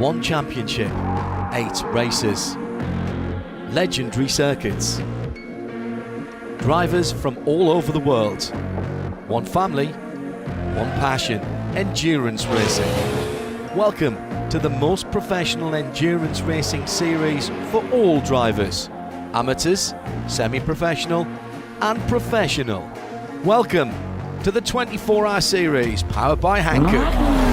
One championship, 8 races, legendary circuits, drivers from all over the world, one family, one passion, endurance racing. Welcome to the most professional endurance racing series for all drivers, amateurs, semi-professional and professional. Welcome to the 24-hour series powered by Hankook.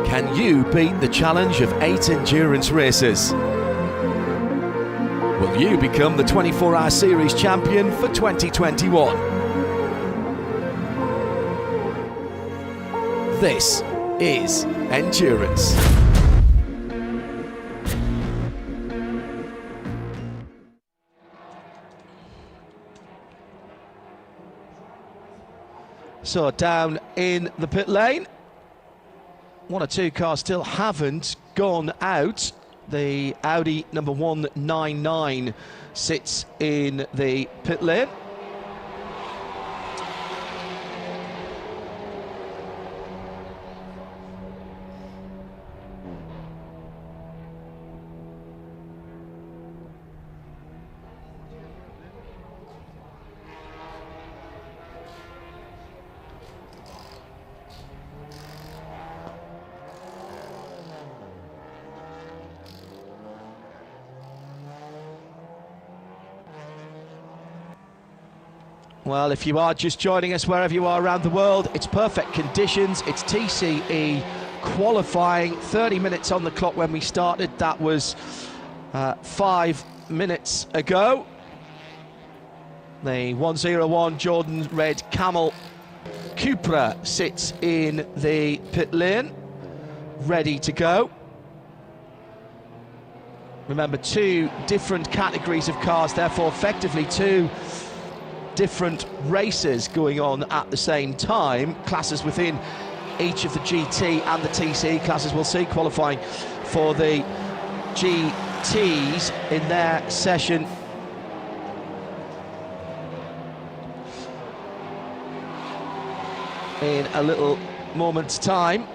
Can you beat the challenge of 8 endurance races? Will you become the 24-hour series champion for 2021? This is Endurance. So down in the pit lane, one or two cars still haven't gone out. The Audi number 199 sits in the pit lane. Well, if you are just joining us wherever you are around the world, it's perfect conditions. It's TCE qualifying, 30 minutes on the clock when we started. That was 5 minutes ago. The 101 Jordan Red Camel Cupra sits in the pit lane, ready to go. Remember, 2 different categories of cars, therefore effectively 2 different races going on at the same time. Classes within each of the GT and the TC classes will see qualifying for the GTs in their session in a little moment's time.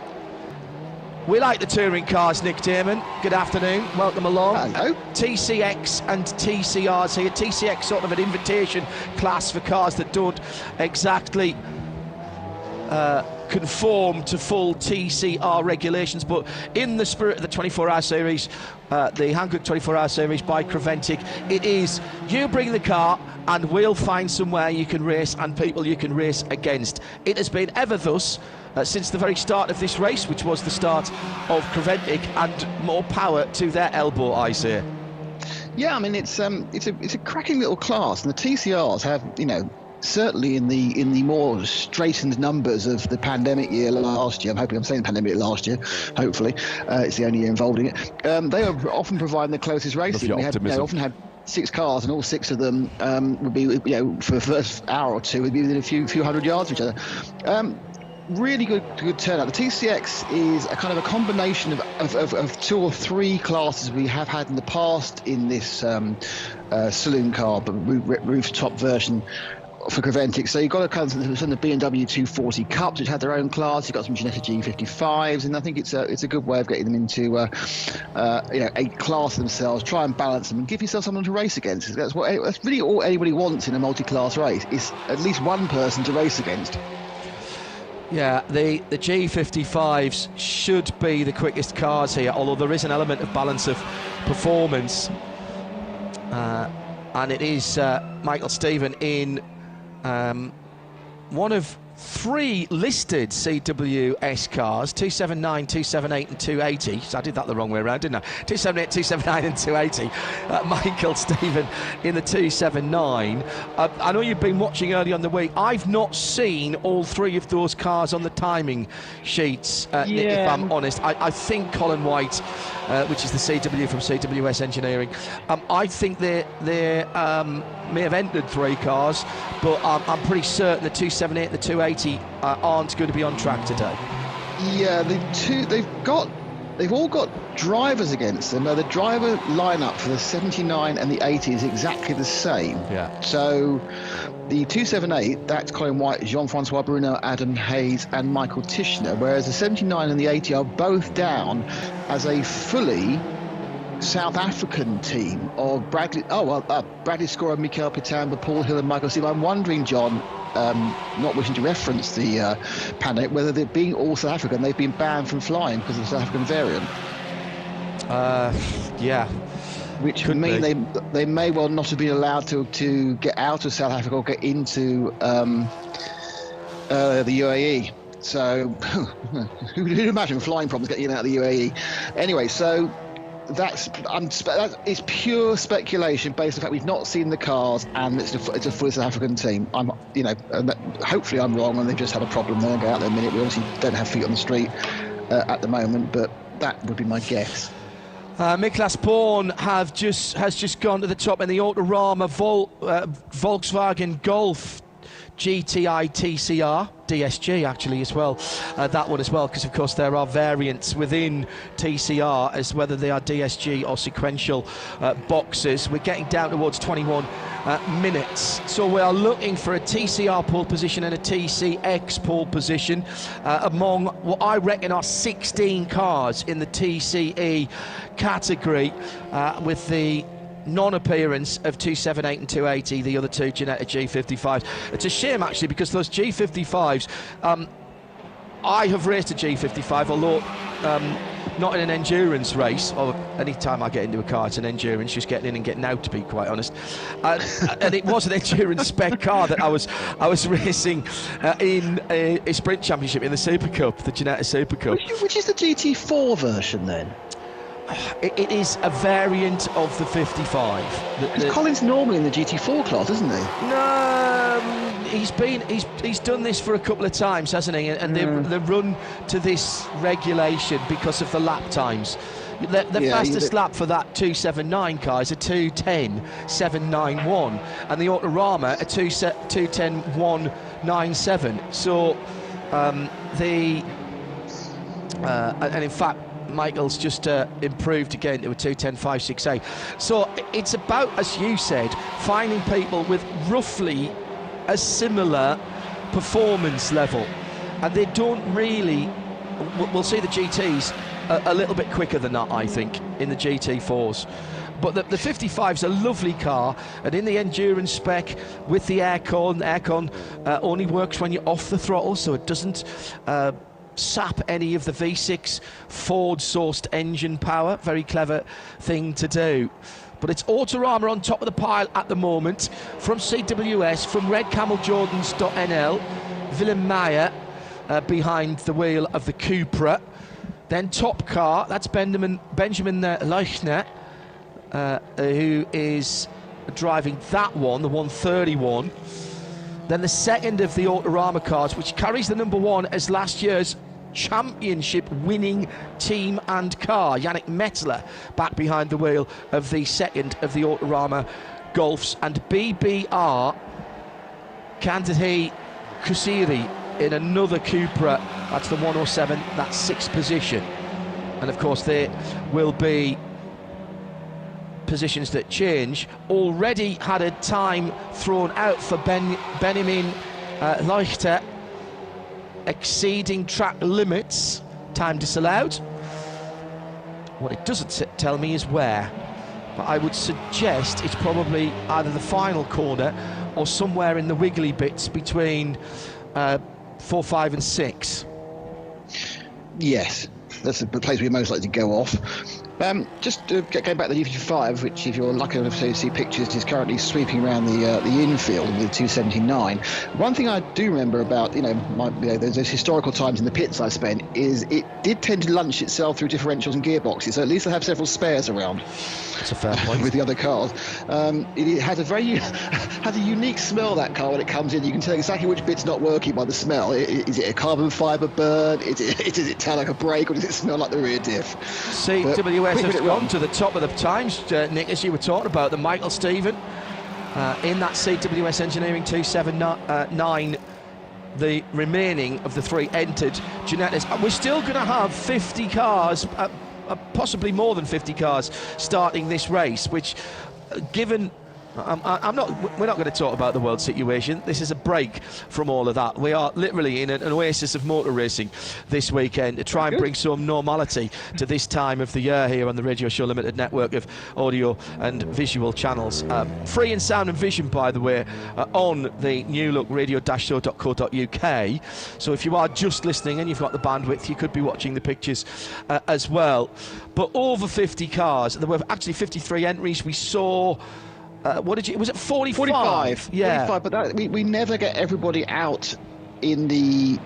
We like the touring cars, Nick Damon. Good afternoon, welcome along. Hello. TCX and TCRs here. TCX sort of an invitation class for cars that don't exactly conform to full TCR regulations, but in the spirit of the 24-hour series, the Hankook 24-hour series by Creventic, it is you bring the car and we'll find somewhere you can race and people you can race against. It has been ever thus since the very start of this race, which was the start of Creventic, and more power to their elbow, I say. Yeah, I mean it's a cracking little class, and the TCRs have, you know, certainly in the more straightened numbers of the pandemic year last year. I'm saying pandemic last year. Hopefully, it's the only year involving it. They are often providing the closest racing. They often had 6 cars, and all 6 of them would be, you know, for the first hour or two, would be within a few hundred yards of each other. Really good turnout. The TCX is a kind of a combination of 2 or 3 classes we have had in the past in this saloon car, but rooftop version for Creventic. So you've got a kind of the BMW 240 Cups, which had their own class. You've got some Ginetta G55s, and I think it's a good way of getting them into you know, a class themselves. Try and balance them and give yourself someone to race against. That's really all anybody wants in a multi-class race, is at least one person to race against. Yeah, the G55s should be the quickest cars here, although there is an element of balance of performance. And it is Michael Stephen in one of 3 listed CWS cars, 279, 278 and 280. So I did that the wrong way around, didn't I? 278, 279 and 280. Michael Stephen in the 279. I know you've been watching early on the week. I've not seen all 3 of those cars on the timing sheets, Nick, if I'm honest. I think Colin White, which is the CW from CWS Engineering, I think they may have entered 3 cars, but I'm pretty certain the 278 and the 280 aren't going to be on track today. Yeah, they've they've all got drivers against them. Now, the driver lineup for the 79 and the 80 is exactly the same. Yeah. So the 278, that's Colin White, Jean-Francois Bruno, Adam Hayes and Michael Tischner, whereas the 79 and the 80 are both down as a fully South African team of Bradley Scorer, Mikael Pitamba, Paul Hill and Michael Steve. I'm wondering, John, not wishing to reference the pandemic, whether they're being all South African, they've been banned from flying because of the South African variant. Yeah. Which would mean they may well not have been allowed to get out of South Africa or get into the UAE. So who'd imagine flying problems getting in and out of the UAE? Anyway, so it's pure speculation based on the fact we've not seen the cars and it's a fully South African team. Hopefully I'm wrong and they've just had a problem. They'll go out there in a minute. We obviously don't have feet on the street at the moment, but that would be my guess. Miklas Porn has just gone to the top in the Autorama Volkswagen Golf GTI TCR DSG actually as well, that one as well, because of course there are variants within TCR as whether they are DSG or sequential boxes. We're getting down towards 21 minutes, so we are looking for a TCR pole position and a TCX pole position among what I reckon are 16 cars in the TCE category, with the non-appearance of 278 and 280, the other two Ginetta G55s. It's a shame actually, because those G55s, I have raced a G55, although not in an endurance race, or any time I get into a car it's an endurance, just getting in and getting out, to be quite honest, and it was an endurance spec car that I was racing in a sprint championship in the Super Cup, the Ginetta Super Cup. Which is the GT4 version then? It is a variant of the 55. Colin's normally in the GT4 class, isn't he? No, he's done this for a couple of times, hasn't he? And they run to this regulation because of the lap times. The fastest lap for that 279 car is a 2:10.791, and the Autorama a 2:10.197. So and in fact, Michael's just improved again to a 2:10.568. So it's about, as you said, finding people with roughly a similar performance level, and they don't really. We'll see the GTs a little bit quicker than that, I think, in the GT4s. But the 55's a lovely car, and in the endurance spec with the aircon only works when you're off the throttle, so it doesn't sap any of the V6 Ford-sourced engine power. Very clever thing to do. But it's Autorama on top of the pile at the moment. From CWS, from RedCamelJordans.nl, Willem Meyer behind the wheel of the Cupra. Then top car, that's Benjamin Leuchner, who is driving that one, the 131. Then the second of the Autorama cars, which carries the number one as last year's championship winning team and car, Yannick Metzler, back behind the wheel of the second of the Autorama Golfs. And BBR Kandahi Kusiri in another Cupra, that's the 107, that's sixth position. And of course there will be positions that change. Already had a time thrown out for Benjamin Leuchter, exceeding track limits, time disallowed. What it doesn't tell me is where, but I would suggest it's probably either the final corner or somewhere in the wiggly bits between 4, 5 and 6. Yes, that's the place we're most likely to go off. Just going back to the G55, which, if you're lucky enough to see pictures, is currently sweeping around the infield with 279. One thing I do remember about those historical times in the pits I spent is it did tend to lunch itself through differentials and gearboxes, so at least they have several spares around. That's a fair point. With the other cars, it has a unique smell, that car, when it comes in. You can tell exactly which bit's not working by the smell. Is it a carbon fibre burn? Does it tell like a brake, or does it smell like the rear diff? CWS has gone to the top of the times, Nick, as you were talking about, the Michael Stephen in that CWS Engineering 279, the remaining of the three entered Ginettas. We're still going to have 50 cars possibly more than 50 cars starting this race, which, given... we're not going to talk about the world situation. This is a break from all of that. We are literally in an oasis of motor racing this weekend to try and bring some normality to this time of the year here on the Radio Show Limited network of audio and visual channels. Free in sound and vision, by the way, on the New Look radio-show.co.uk. So if you are just listening and you've got the bandwidth, you could be watching the pictures as well. But over 50 cars. There were actually 53 entries. We saw... was it 45? 45. Yeah. 45, but we never get everybody out in the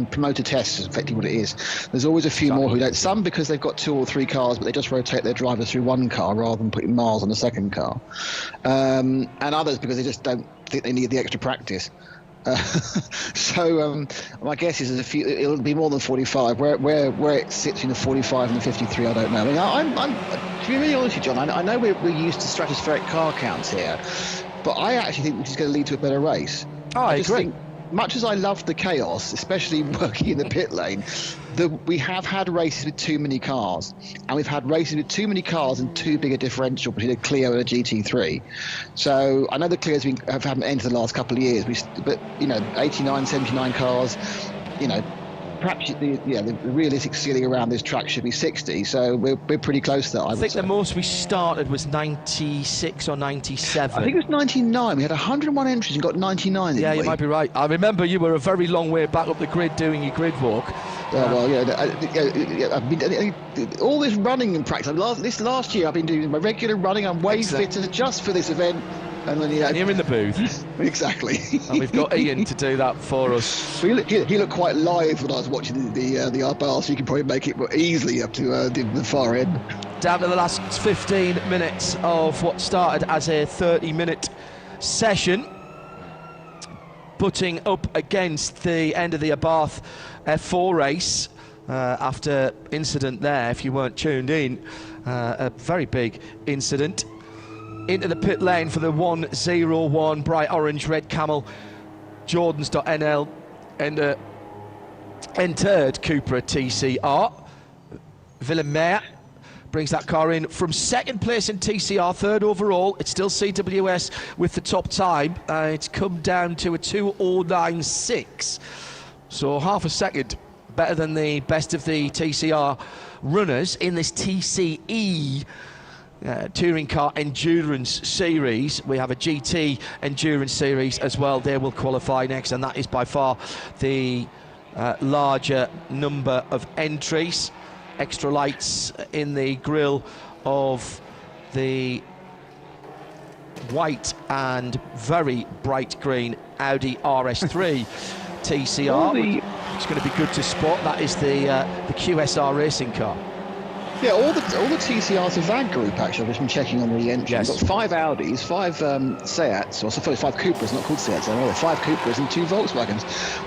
promoter tests, is effectively what it is. There's always a few more who don't. Some because they've got 2 or 3 cars, but they just rotate their drivers through one car rather than putting miles on the second car. And others because they just don't think they need the extra practice. So my guess is it'll be more than 45. Where it sits in the 45 and the 53, I don't know. I mean, I'm to be really honest with you, John, I know we're used to stratospheric car counts here, but I actually think this is going to lead to a better race. Oh, I agree. Think, much as I love the chaos, especially working in the pit lane, we have had races with too many cars, and we've had races with too many cars and too big a differential between a Clio and a GT3. So I know the Clios haven't entered the last couple of years, but 89, 79 cars, perhaps the realistic ceiling around this track should be 60. So we're pretty close to that. I think the most we started was 96 or 97. I think it was 99. We had 101 entries and got 99. Yeah, you might be right. I remember you were a very long way back up the grid doing your grid walk. I've been all this running in practice. This last year, I've been doing my regular running. I'm way fitter just for this event. And then you're in the booth. Exactly. And we've got Ian to do that for us. He looked quite live when I was watching the R-bar, so you can probably make it easily up to the far end. Down to the last 15 minutes of what started as a 30-minute session, butting up against the end of the Abarth F4 race after incident there, if you weren't tuned in. A very big incident. Into the pit lane for the 101 bright orange red camel Jordans.nl and entered Cupra TCR. Villemeyer brings that car in from second place in TCR, third overall. It's still CWS with the top time. It's come down to a 2:09.6, so half a second better than the best of the TCR runners in this TCE Touring Car Endurance Series. We have a GT Endurance Series as well. They will qualify next, and that is by far the larger number of entries. Extra lights in the grille of the white and very bright green Audi RS3 TCR. It's going to be good to spot. That is the QSR racing car. Yeah, all the TCRs of that group, actually. I've just been checking on the entry. Yes. We've got 5 Audis, 5 Seats, or 5 Cupras, not called Seats, 5 Cupras and 2 Volkswagens.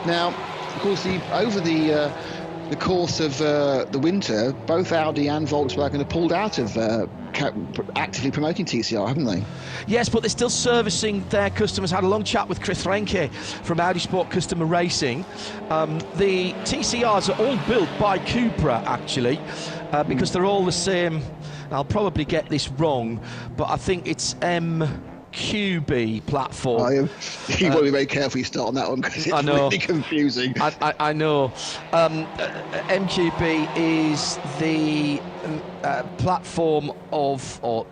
Now, of course, over the course of the winter, both Audi and Volkswagen have pulled out of actively promoting TCR, haven't they? Yes, but they're still servicing their customers. I had a long chat with Chris Renke from Audi Sport Customer Racing. The TCRs are all built by Cupra, actually, because they're all the same. I'll probably get this wrong, but I think it's MQB platform. You want to be very careful you start on that one, because it's really confusing. I know. MQB is the platform or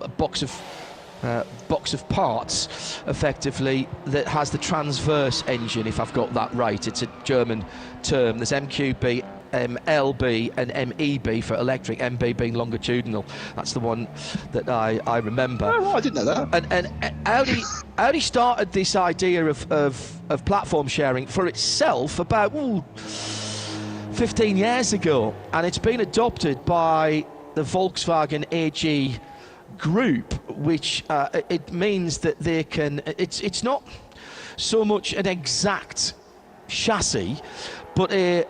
a box of parts, effectively, that has the transverse engine, if I've got that right. It's a German term. There's MQB, LB and MEB for electric, MB being longitudinal. That's the one that I remember. Oh, I didn't know that. And Audi started this idea of platform sharing for itself about 15 years ago, and it's been adopted by the Volkswagen AG group, which it means that they can, it's not so much an exact chassis, but a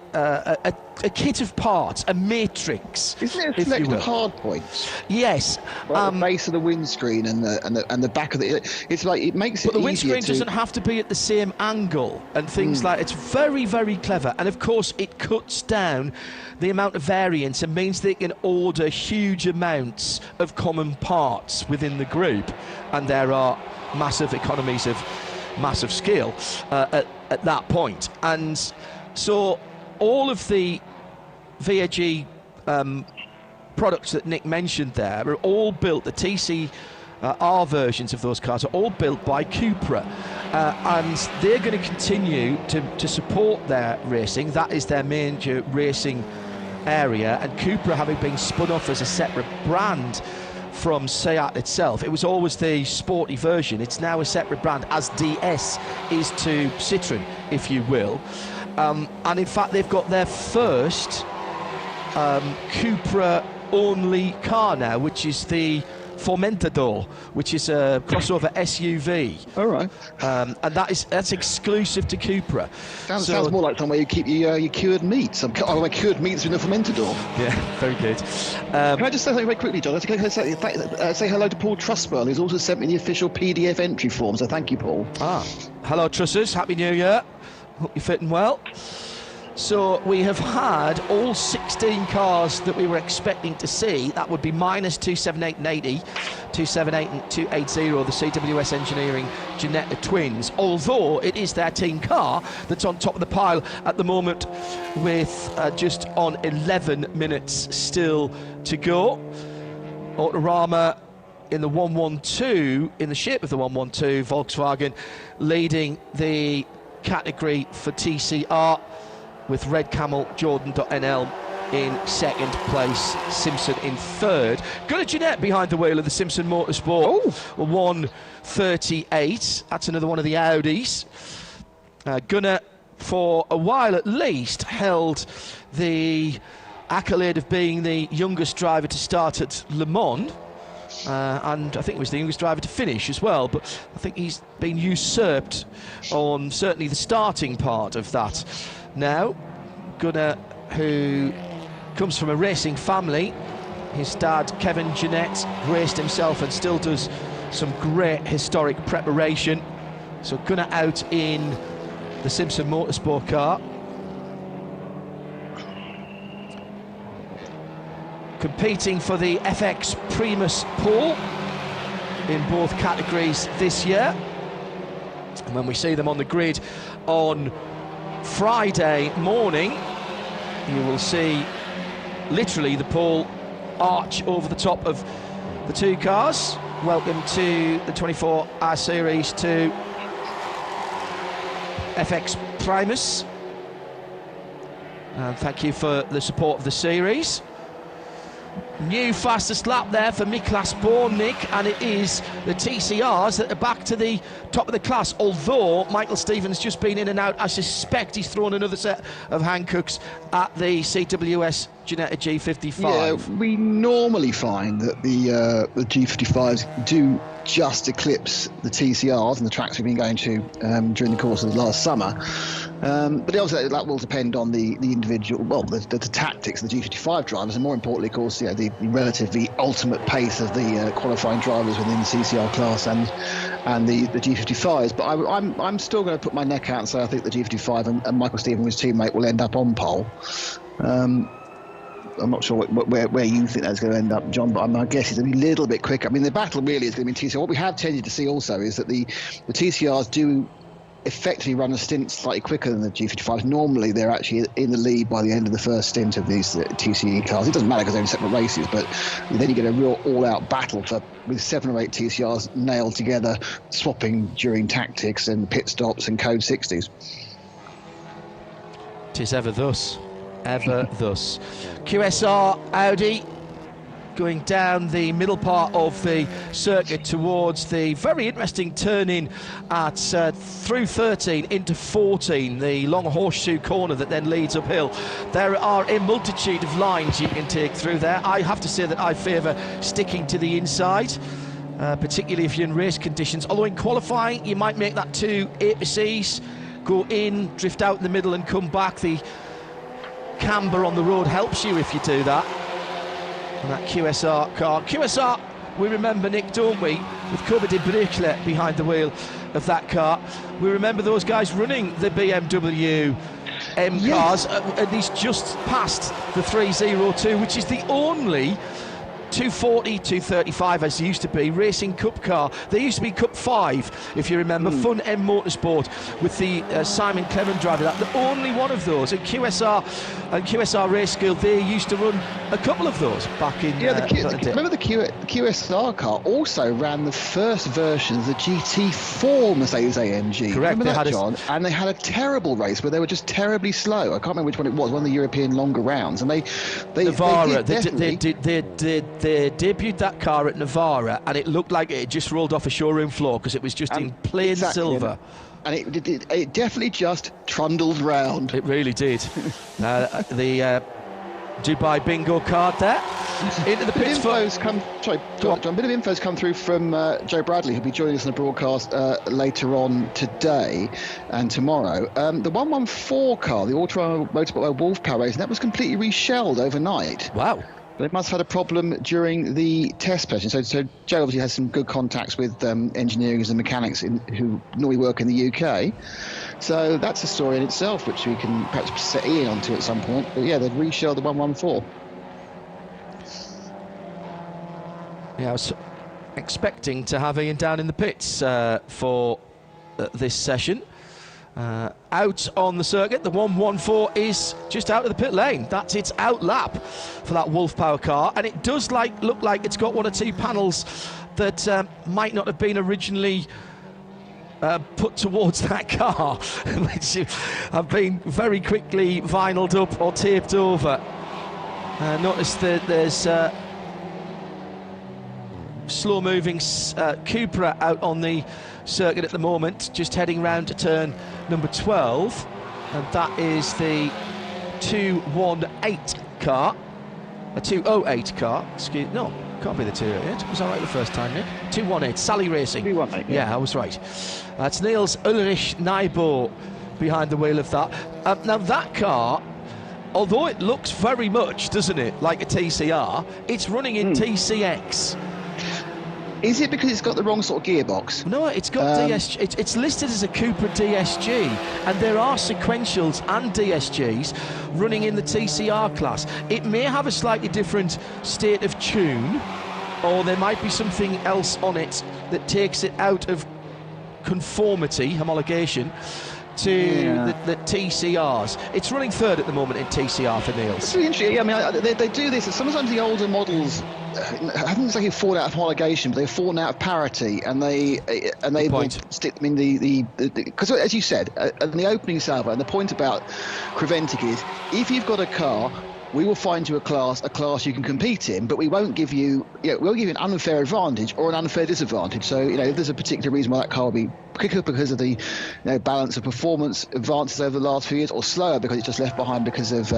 kit of parts, a matrix. Isn't it a selection of hard points? Yes. Like the base of the windscreen and the back of the. It's like it makes it. But the windscreen doesn't have to be at the same angle and things like. It's very, very clever, and of course it cuts down the amount of variance and means they can order huge amounts of common parts within the group, and there are massive economies of massive scale at that point. And so all of the VAG products that Nick mentioned there are all built, the TCR versions of those cars are all built by Cupra, and they're going to continue to support their racing. That is their major racing area, and Cupra, having been spun off as a separate brand from Seat itself, it was always the sporty version. It's now a separate brand, as DS is to Citroën, if you will. And in fact, they've got their first Cupra only car now, which is the Formentador, which is a crossover SUV. All right. And that's exclusive to Cupra. Sounds more like somewhere you keep your cured meats. My cured meats in the Formentador. Yeah, very good. Can I just say something very quickly, John? Can I say hello to Paul Trustwell, who's also sent me the official PDF entry form, so thank you, Paul. Hello, Trussers. Happy New Year. Hope you're fitting well. So we have had all 16 cars that we were expecting to see. That would be minus 278 and 80, 278 and 280, the CWS Engineering Ginetta Twins, although it is their team car that's on top of the pile at the moment with just on 11 minutes still to go. Autorama in the 112, in the shape of the 112, Volkswagen leading the category for TCR, with Red Camel, Jordan.nl in second place, Simpson in third. Gunnar Jeanette behind the wheel of the Simpson Motorsport, 138. That's another one of the Audis. Gunnar, for a while at least, held the accolade of being the youngest driver to start at Le Mans. And I think he was the youngest driver to finish as well, but I think he's been usurped on certainly the starting part of that. Now, Gunnar, who comes from a racing family, his dad, Kevin Jeanette, raced himself and still does some great historic preparation. So Gunnar out in the Simpson Motorsport car. Competing for the FX Primus pole in both categories this year. And when we see them on the grid on Friday morning, you will see literally the pole arch over the top of the two cars. Welcome to the 24-hour series to FX Primus, and thank you for the support of the series. New fastest lap there for Niklas Bornik, and it is the TCRs that are back to the top of the class, although Michael Stevens just been in and out. I suspect he's thrown another set of Hancocks at the CWS Ginetta G55. Yeah, we normally find that the G55s do just eclipse the TCRs and the tracks we've been going to during the course of the last summer. But also that will depend on the individual, well, the tactics of the G55 drivers, and more importantly, of course, the relatively ultimate pace of the qualifying drivers within the CCR class and the G55s. But I'm still going to put my neck out and say I think the G55 and Michael Stevens, his teammate, will end up on pole. I'm not sure where you think that's going to end up, John, but my guess is it'll be a little bit quicker. I mean, the battle really is going to be TCR. What we have tended to see also is that the TCRs do effectively run a stint slightly quicker than the G55s. Normally, they're actually in the lead by the end of the first stint of these TCE cars. It doesn't matter because they're in separate races, but then you get a real all-out battle with 7 or 8 TCRs nailed together, swapping during tactics and pit stops and code 60s. 'Tis ever thus. Ever thus. QSR Audi going down the middle part of the circuit towards the very interesting turn-in at through 13 into 14, the long horseshoe corner that then leads uphill. There are a multitude of lines you can take through there. I have to say that I favour sticking to the inside, particularly if you're in race conditions, although in qualifying you might make that 2 apices go in, drift out in the middle and come back. The camber on the road helps you if you do that. And that QSR car. QSR, we remember, Nick, don't we? With Kobe de Brechle behind the wheel of that car. We remember those guys running the BMW M cars, and he's just passed the 302, which is the only 240, 235 as it used to be, Racing Cup car. There used to be Cup 5, if you remember, Fun M Motorsport with the Simon Clement driver. That the only one of those. And QSR Race School, they used to run a couple of those back in. Remember the QSR car also ran the first version of the GT4 Mercedes AMG. Correct. Remember that, John? And they had a terrible race where they were just terribly slow. I can't remember which one it was. One of the European longer rounds, and they Navarra. They debuted that car at Navarra, and it looked like it had just rolled off a showroom floor because it was just in plain silver. And it definitely just trundled round. It really did. The Dubai bingo card there. Into the pits. John, a bit of info's come through from Joe Bradley, who'll be joining us on the broadcast later on today and tomorrow. The 114 car, the Autorama Motorsport Wolf Power Racing, that was completely reshelled overnight. Wow. They must have had a problem during the test session. So Joe obviously has some good contacts with engineers and mechanics who normally work in the UK. So that's a story in itself, which we can perhaps set Ian onto at some point. But yeah, they've reshelled the 114. Yeah, I was expecting to have Ian down in the pits for this session. Out on the circuit, the 114 is just out of the pit lane. That's its out lap for that Wolf Power car, and it does look like it's got one or two panels that might not have been originally put towards that car, which have been very quickly vinyled up or taped over. Notice that there's slow-moving Cupra out on the circuit at the moment, just heading round to turn number 12, and that is the 218 car, a 208 car. Excuse, no, can't be the 208. Was I right the first time, Nick? 218, Sally Racing. 218. Yeah, I was right. That's Niels Ulrich Nybo behind the wheel of that. Now that car, although it looks very much, doesn't it, like a TCR, it's running in TCX. Is it because it's got the wrong sort of gearbox? No, it's got DSG. It's listed as a Cupra DSG, and there are sequentials and DSGs running in the TCR class. It may have a slightly different state of tune, or there might be something else on it that takes it out of conformity, homologation, to the TCRs. It's running third at the moment in TCR for Niels. It's really interesting. Yeah, I mean, they do this. Sometimes the older models, I haven't exactly fallen out of homologation, but they've fallen out of parity, and they will stick them in the because, as you said, in the opening salvo, and the point about Creventic is, if you've got a car, we will find you a class you can compete in, but we won't give you, we'll give you an unfair advantage or an unfair disadvantage. So, if there's a particular reason why that car will be quicker because of the balance of performance advances over the last few years, or slower because it's just left behind because of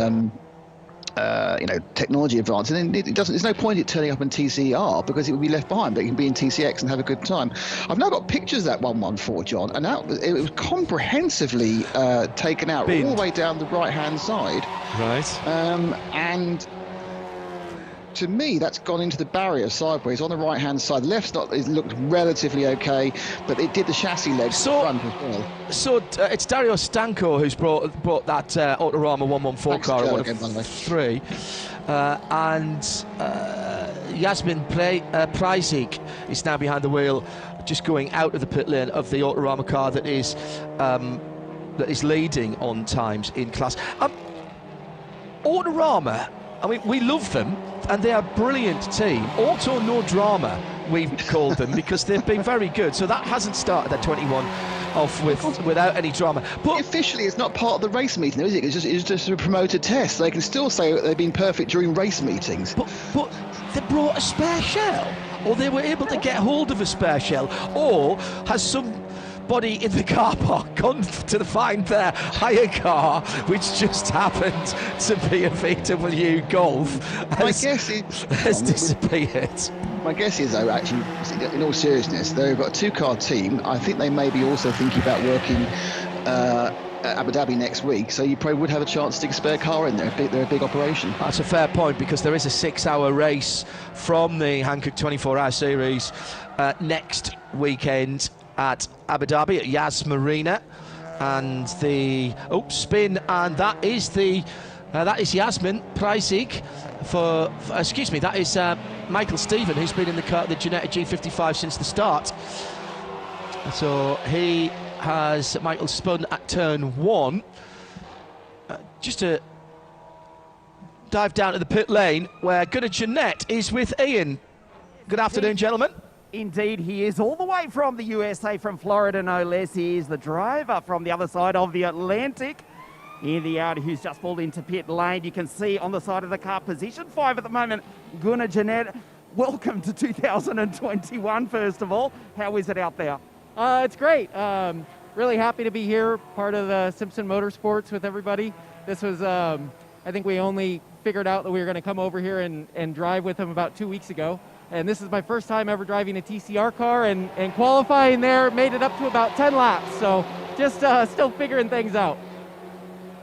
technology advances, and then there's no point in it turning up in TCR because it would be left behind, but it can be in TCX and have a good time. I've now got pictures of that 114, John, and now it was comprehensively taken out all the way down the right-hand side. Right. And to me, that's gone into the barrier sideways on the right-hand side. The left's it looked relatively okay, but it did the chassis legs front as well. So it's Dario Stanko who's brought that Autorama 114 car at 103, and Yasmin Preisig is now behind the wheel, just going out of the pit lane of the Autorama car that is leading on times in class. Autorama, I mean, we love them, and they are a brilliant team. Auto No Drama, we've called them, because they've been very good. So that hasn't started that 21 off without any drama. But officially, it's not part of the race meeting, is it? It's just a promoted test. They can still say that they've been perfect during race meetings. But they brought a spare shell, or they were able to get hold of a spare shell, or has somebody in the car park gone to find their hire car, which just happened to be a VW Golf, has disappeared. My guess is, though, actually, in all seriousness, they've got a two-car team. I think they may be also thinking about working Abu Dhabi next week, so you probably would have a chance to stick a spare car in there. They're a big operation. That's a fair point, because there is a 6-hour race from the Hankook 24-hour series next weekend at Abu Dhabi at Yas Marina, and the spin, and that is Yasmin Preissig for excuse me, that is Michael Stephen, who's been in the Ginetta G55 since the start. So he has Michael spun at turn 1. Just to dive down to the pit lane where Gunnar Jeanette is with Ian. Good afternoon, gentlemen. Indeed, he is all the way from the USA, from Florida, no less. He is the driver from the other side of the Atlantic in the Audi, who's just pulled into pit lane. You can see on the side of the car, position 5 at the moment, Gunnar Jeanette. Welcome to 2021, first of all. How is it out there? It's great. Really happy to be here, part of the Simpson Motorsports with everybody. This was, I think we only figured out that we were going to come over here and drive with them about 2 weeks ago. And this is my first time ever driving a TCR car, and qualifying there made it up to about 10 laps. So just still figuring things out.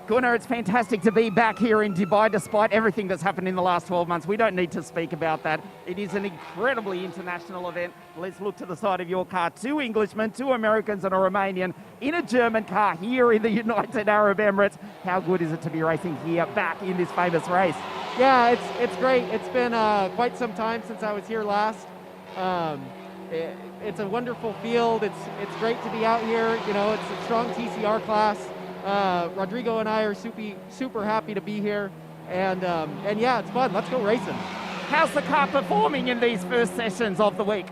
Gunnar, it's fantastic to be back here in Dubai despite everything that's happened in the last 12 months. We don't need to speak about that. It is an incredibly international event. Let's look to the side of your car. 2 Englishmen, 2 Americans and a Romanian in a German car here in the United Arab Emirates. How good is it to be racing here back in this famous race? Yeah, it's great. It's been quite some time since I was here last. It's a wonderful field. It's great to be out here. You know, it's a strong TCR class. Rodrigo and I are super happy to be here, and yeah, it's fun. Let's go racing. How's the car performing in these first sessions of the week?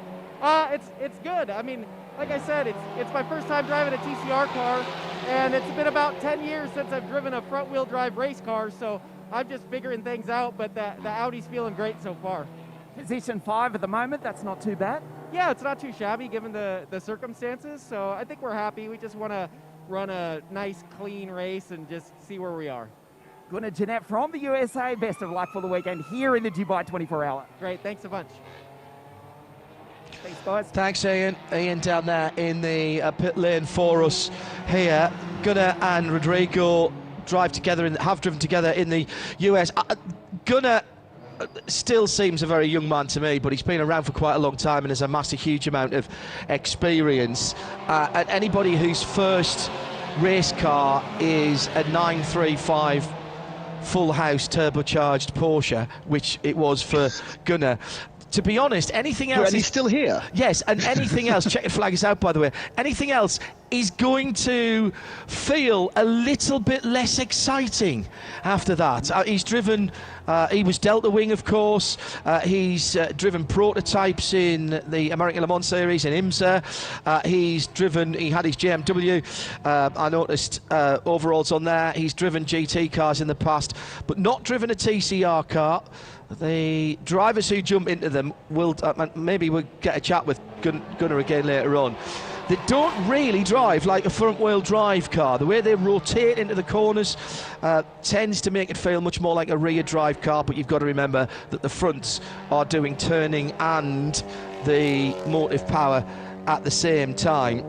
It's good. I mean, like I said, it's my first time driving a TCR car, and it's been about 10 years since I've driven a front-wheel drive race car, so I'm just figuring things out, but the Audi's feeling great so far. Position 5 at the moment, that's not too bad. Yeah, it's not too shabby given the circumstances, so I think we're happy. We just want to run a nice, clean race and just see where we are. Gunnar Jeanette from the USA, best of luck for the weekend here in the Dubai 24-hour. Great, thanks a bunch. Thanks, guys. Thanks, Ian. Ian down there in the pit lane for us here. Gunnar and Rodrigo have driven together in the US. Gunnar still seems a very young man to me, but he's been around for quite a long time and has amassed a huge amount of experience. And anybody whose first race car is a 935 full house turbocharged Porsche, which it was for Gunnar, to be honest, anything else... And he's still here. Yes, and anything else, checkered flag is out, by the way, anything else is going to feel a little bit less exciting after that. He's driven, he was Delta Wing, of course. He's driven prototypes in the American Le Mans Series in IMSA. He had his JMW, I noticed overalls on there. He's driven GT cars in the past, but not driven a TCR car. The drivers who jump into them will, maybe we'll get a chat with Gunnar again later on. They don't really drive like a front-wheel drive car. The way they rotate into the corners tends to make it feel much more like a rear drive car, but you've got to remember that the fronts are doing turning and the motive power at the same time.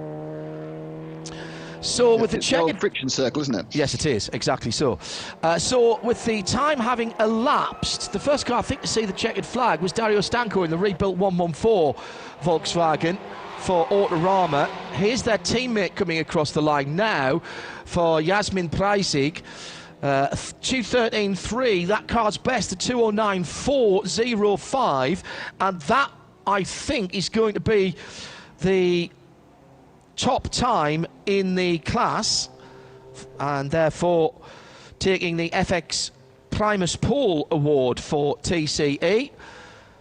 So with the checkered friction circle, isn't it? Yes, it is, exactly so. So with the time having elapsed, the first car I think to see the checkered flag was Dario Stanco in the rebuilt 114 Volkswagen for Autorama. Here's their teammate coming across the line now for Yasmin Preissig. 2:13.3, that car's best, a 2:09.405, and that I think is going to be the top time in the class, and therefore taking the FX Primus Pole Award for TCE.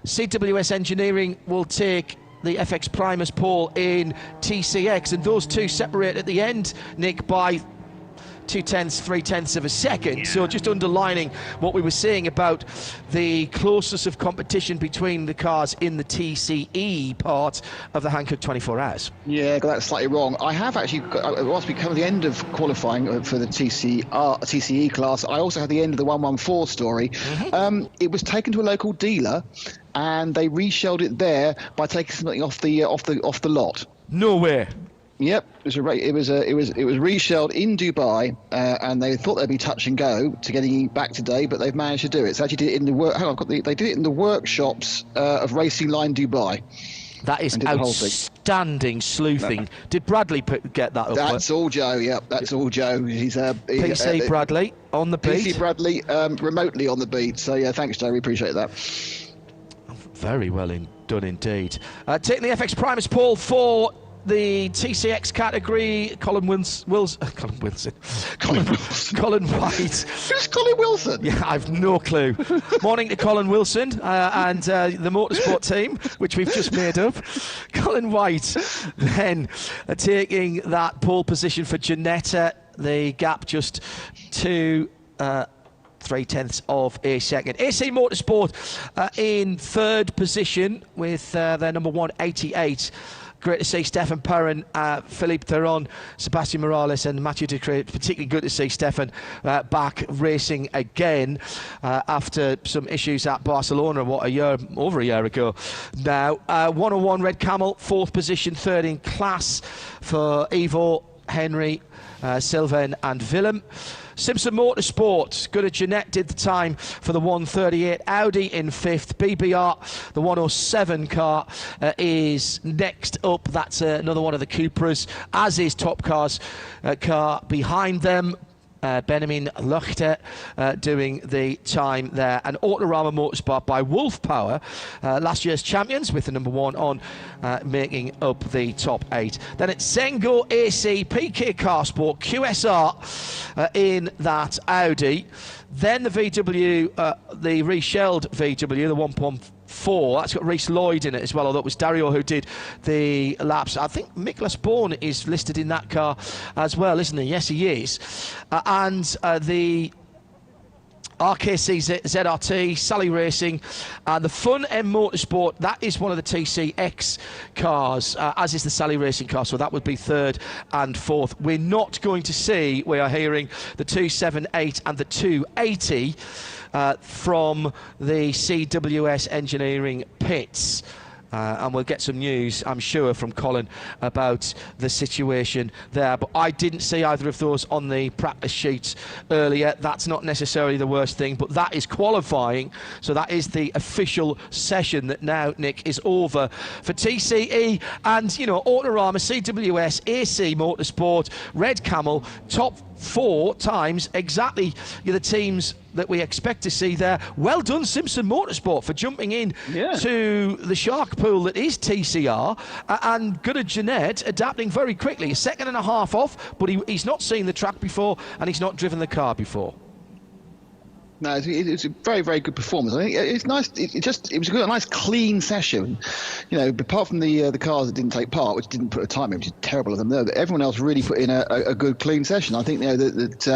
CWS Engineering will take the FX Primus Pole in TCX, and those two separate at the end, Nick, by 0.3 of a second. Yeah. So just underlining what we were saying about the closeness of competition between the cars in the TCE part of the Hankook 24 Hours. Yeah, got that slightly wrong. I have actually, whilst we come to the end of qualifying for the TCE class, I also had the end of the 114 story. Mm-hmm. It was taken to a local dealer, and they reshelled it there by taking something off the lot. No way. Yep, it was reshelled in Dubai, and they thought they'd be touch and go to getting it back today, but they've managed to do it. So actually did it in the work. Hang on, they did it in the workshops of Racing Line Dubai. That is outstanding sleuthing. No. Did Bradley get that up? That's all Joe. Yep, that's all Joe. He's PC Bradley on the beat. PC Bradley remotely on the beat. So yeah, thanks Joe. We appreciate that. Very well done indeed. Taking the FX Primus Paul for the TCX category, Colin White. Who's Colin Wilson? Yeah, I've no clue. Morning to Colin Wilson and the motorsport team, which we've just made up. Colin White then taking that pole position for Ginetta. The gap just 3/10 of a second. AC Motorsport in third position with their number 188. Great to see Stefan Perrin, Philippe Theron, Sebastian Morales and Mathieu Ducret. Particularly good to see Stefan back racing again after some issues at Barcelona, over a year ago now. 101 Red Camel, fourth position, third in class for Ivo, Henry, Sylvain and Willem. Simpson Motorsport, good at Jeanette, did the time for the 138. Audi in fifth. BBR, the 107 car, is next up. That's another one of the Cupras, as is Top Car's car behind them. Benjamin Luchte doing the time there. And Autorama Motorsport by Wolf Power, last year's champions, with the number 1 on, making up the top 8. Then it's Zengo AC, PK Carsport, QSR in that Audi. Then the VW, the reshelled VW, the 1.4. That's got Reece Lloyd in it as well, although it was Dario who did the laps. I think Miklas Bourne is listed in that car as well, isn't he? Yes, he is. And the RKC ZRT, Sally Racing, and the Fun M Motorsport. That is one of the TCX cars, as is the Sally Racing car, so that would be third and fourth. We're not going to see, we are hearing, the 278 and the 280 from the CWS Engineering pits. And we'll get some news, I'm sure, from Colin about the situation there. But I didn't see either of those on the practice sheets earlier. That's not necessarily the worst thing, but that is qualifying. So that is the official session that now, Nick, is over for TCE and, you know, Autorama, CWS, AC Motorsport, Red Camel, top 4 times exactly the teams that we expect to see there. Well done, Simpson Motorsport, for jumping in to the shark pool that is TCR, and good at Jeanette adapting very quickly. A second and a half off, but he's not seen the track before and he's not driven the car before. No, it's a very, very good performance. I think it's nice. It was a nice, clean session. You know, apart from the cars that didn't take part, which didn't put a time in, which is terrible of them. But everyone else really put in a good, clean session. I think, you know, that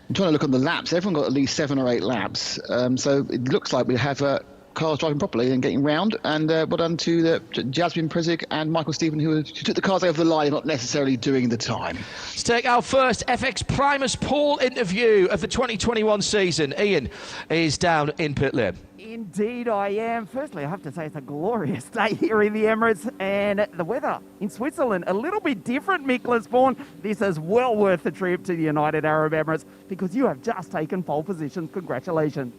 I'm trying to look on the laps. Everyone got at least 7 or 8 laps. So it looks like we have cars driving properly and getting round. And well done to Jasmine Prizik and Michael Stephen, who took the cars over the line, not necessarily doing the time. Let's take our first FX Primus Paul interview of the 2021 season. Ian is down in pit lane. Indeed I am. Firstly, I have to say it's a glorious day here in the Emirates, and the weather in Switzerland a little bit different, Miklas Bourne. This is well worth the trip to the United Arab Emirates because you have just taken pole position. Congratulations.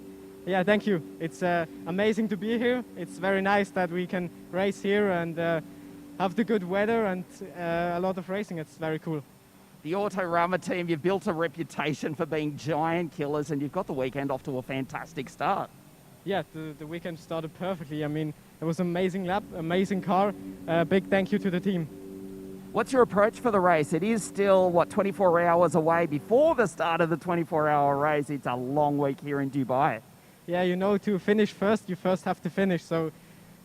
Yeah, thank you. It's amazing to be here. It's very nice that we can race here and have the good weather and a lot of racing. It's very cool. The Autorama team, you've built a reputation for being giant killers, and you've got the weekend off to a fantastic start. Yeah, the weekend started perfectly. I mean, it was an amazing lap, amazing car. Big thank you to the team. What's your approach for the race? It is still, 24 hours away before the start of the 24-hour race. It's a long week here in Dubai. Yeah, you know, to finish first, you first have to finish. So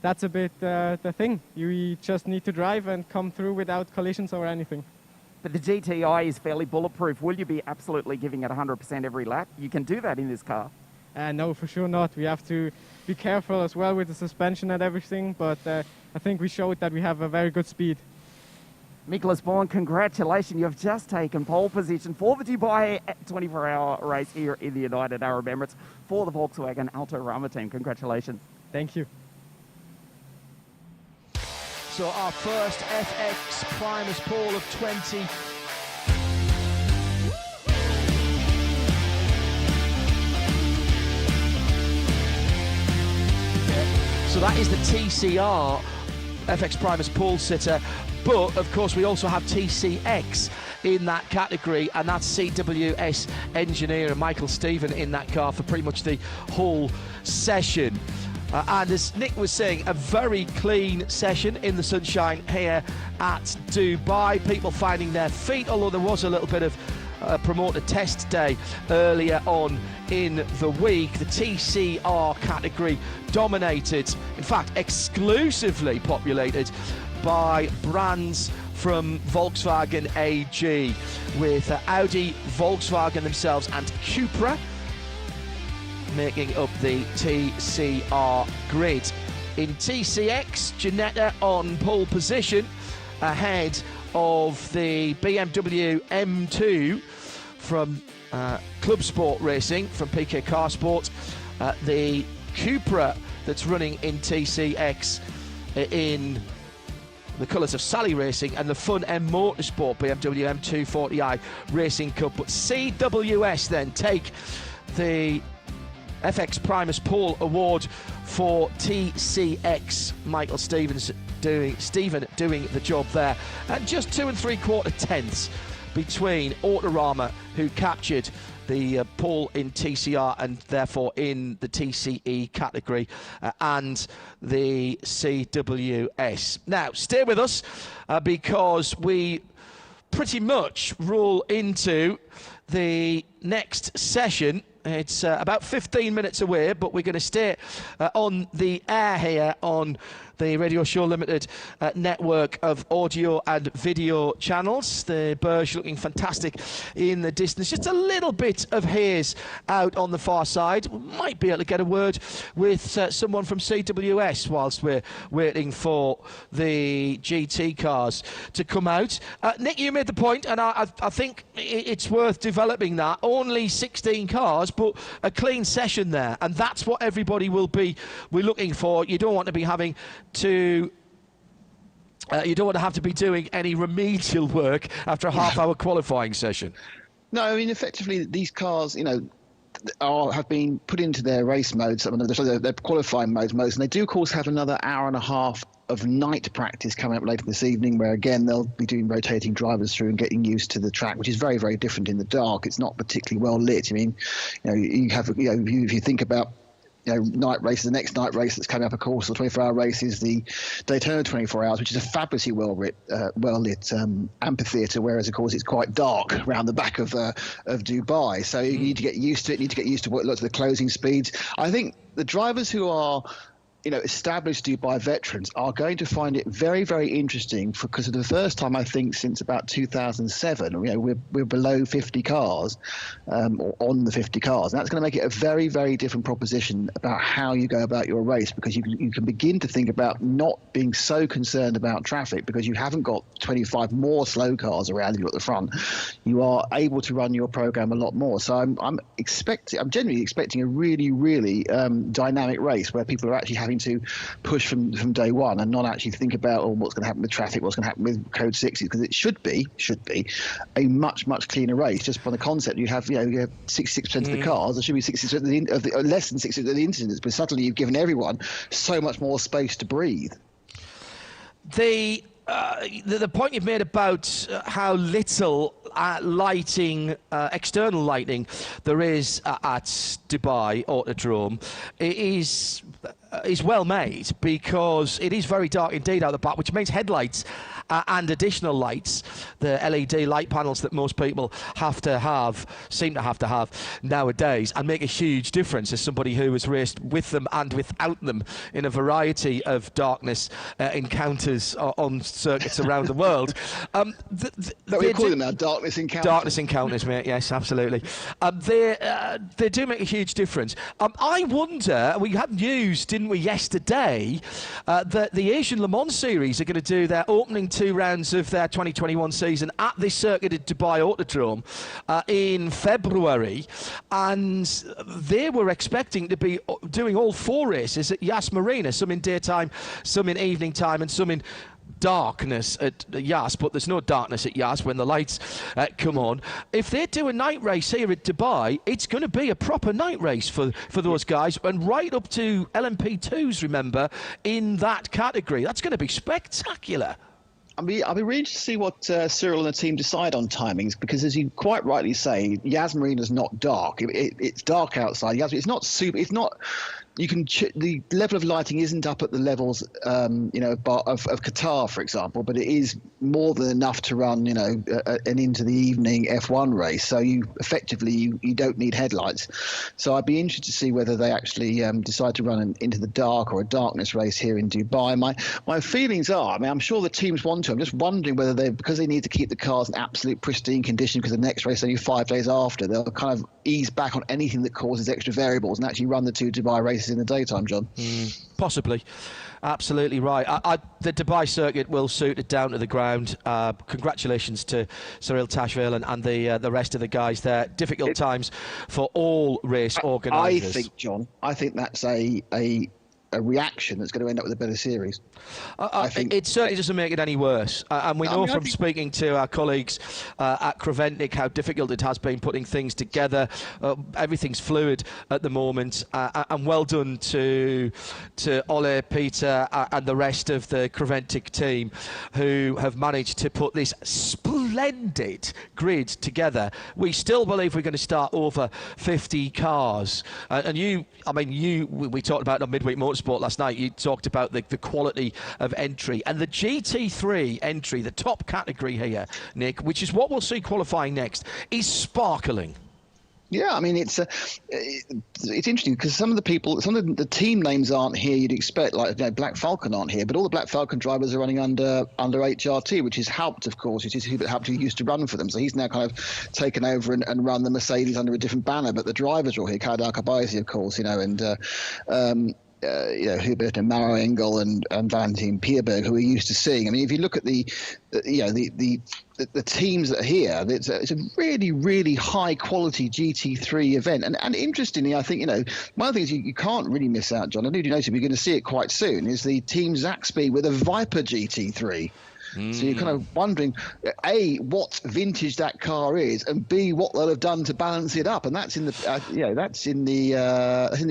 that's a bit the thing. You just need to drive and come through without collisions or anything. But the GTI is fairly bulletproof. Will you be absolutely giving it 100% every lap? You can do that in this car. No, for sure not. We have to be careful as well with the suspension and everything. But I think we showed that we have a very good speed. Miklas Bourne, congratulations. You have just taken pole position for the Dubai 24-hour race here in the United Arab Emirates for the Volkswagen Autorama team. Congratulations. Thank you. So our first FX Primus Paul of 20. So that is the TCR FX Primus Paul sitter, but of course we also have TCX in that category, and that's CWS engineer Michael Stephen in that car for pretty much the whole session. And as Nick was saying, a very clean session in the sunshine here at Dubai. People finding their feet, although there was a little bit of promoter test day earlier on in the week. The TCR category dominated, in fact exclusively populated by brands from Volkswagen AG, with Audi, Volkswagen themselves and Cupra making up the TCR grid. In TCX, Ginetta on pole position ahead of the BMW M2 from Club Sport Racing, from PK Car Sport. The Cupra that's running in TCX in the colours of Sally Racing, and the Fun M Motorsport BMW M240i Racing Cup. But CWS then take the FX Primus Paul Award for TCX. Michael Stephen doing the job there, and just 2 3/4 tenths between Autorama, who captured the pole in TCR and therefore in the TCE category, and the CWS. Now stay with us because we pretty much roll into the next session. It's about 15 minutes away, but we're going to stay on the air here on the Radio Show Limited network of audio and video channels. The Burj looking fantastic in the distance. Just a little bit of haze out on the far side. We might be able to get a word with someone from CWS whilst we're waiting for the GT cars to come out. Nick, you made the point, and I think it's worth developing that. Only 16 cars, but a clean session there, and that's what everybody will be looking for. You don't want to be having to you don't want to have to be doing any remedial work after a half-hour qualifying session. No, I mean, effectively, these cars, you know, have been put into their race modes, their qualifying modes, and they do, of course, have another hour and a half of night practice coming up later this evening, where again they'll be doing rotating drivers through and getting used to the track, which is very, very different in the dark. It's not particularly well lit. I mean, if you think about night races, the next night race that's coming up, of course, the 24-hour race is the Daytona 24 Hours, which is a fabulously well-lit amphitheatre, whereas, of course, it's quite dark around the back of Dubai. So you need to get used to it, need to get used to lots of the closing speeds. I think the drivers who are established Dubai veterans are going to find it very, very interesting, because for the first time, I think, since about 2007, we're below 50 cars, or on the 50 cars. And that's going to make it a very, very different proposition about how you go about your race, because you can begin to think about not being so concerned about traffic, because you haven't got 25 more slow cars around you at the front. You are able to run your program a lot more. So I'm genuinely expecting a really, really dynamic race where people are actually having to push from day one and not actually think about what's going to happen with traffic, what's going to happen with code 60s, because it should be a much, much cleaner race. Just by the concept, you have 66% of the cars, there should be 60% of the less than 60% of the incidents, but suddenly you've given everyone so much more space to breathe. The point you've made about how little lighting, external lighting, there is at Dubai Autodrome is well made, because it is very dark indeed out the back, which means headlights and additional lights, the LED light panels that most people seem to have to have nowadays, and make a huge difference as somebody who has raced with them and without them in a variety of darkness encounters on circuits around the world. We call them now darkness encounters. Darkness encounters, mate. Yes, absolutely. They do make a huge difference. I wonder, we had news, didn't we, yesterday, that the Asian Le Mans Series are going to do their opening 2 rounds of their 2021 season at this circuit at Dubai Autodrome in February, and they were expecting to be doing all 4 races at Yas Marina, some in daytime, some in evening time, and some in darkness at Yas, but there's no darkness at Yas when the lights come on. If they do a night race here at Dubai, it's going to be a proper night race for those guys, and right up to LMP2s, remember, in that category. That's going to be spectacular. I'll be really interested to see what Cyril and the team decide on timings, because as you quite rightly say, Yas Marina's not dark. It's dark outside. It's not super. It's not. You can the level of lighting isn't up at the levels, of Qatar, for example, but it is more than enough to run, an into the evening F1 race. So you don't need headlights. So I'd be interested to see whether they actually decide to run into the dark or a darkness race here in Dubai. My feelings are, I'm sure the teams want to. I'm just wondering whether because they need to keep the cars in absolute pristine condition, because the next race is only 5 days after, they'll kind of ease back on anything that causes extra variables and actually run the 2 Dubai races in the daytime, John. Possibly. Absolutely right. The Dubai circuit will suit it down to the ground. Congratulations to Cyril Tashville and the rest of the guys there. Difficult times for all race organisers. I think that's a reaction that's going to end up with a better series. I think it certainly doesn't make it any worse. And we know from speaking to our colleagues at Creventic how difficult it has been putting things together. Everything's fluid at the moment. And well done to Ole, Peter and the rest of the Creventic team who have managed to put this splendid grid together. We still believe we're going to start over 50 cars. We talked about it on Midweek Motorsport last night. You talked about the quality of entry, and the GT3 entry, the top category here, Nick, which is what we'll see qualifying next, is sparkling. Yeah, it's interesting because some of the team names aren't here. You'd expect, Black Falcon aren't here, but all the Black Falcon drivers are running under HRT, which is Haupt, of course, which is Hubert Haupt, who used to run for them. So he's now kind of taken over and run the Mercedes under a different banner. But the drivers are all here, Khaled Al-Khabaisi, of course, Hubert and Maro Engel and Valentin Pierberg, who we're used to seeing. If you look at the teams that are here, it's a really, really high quality GT3 event. And interestingly, I think, one of the things you can't really miss out, John, I do notice we're going to see it quite soon, is the Team Zaxby with a Viper GT3. So you're kind of wondering, A, what vintage that car is, and B, what they'll have done to balance it up. And that's in the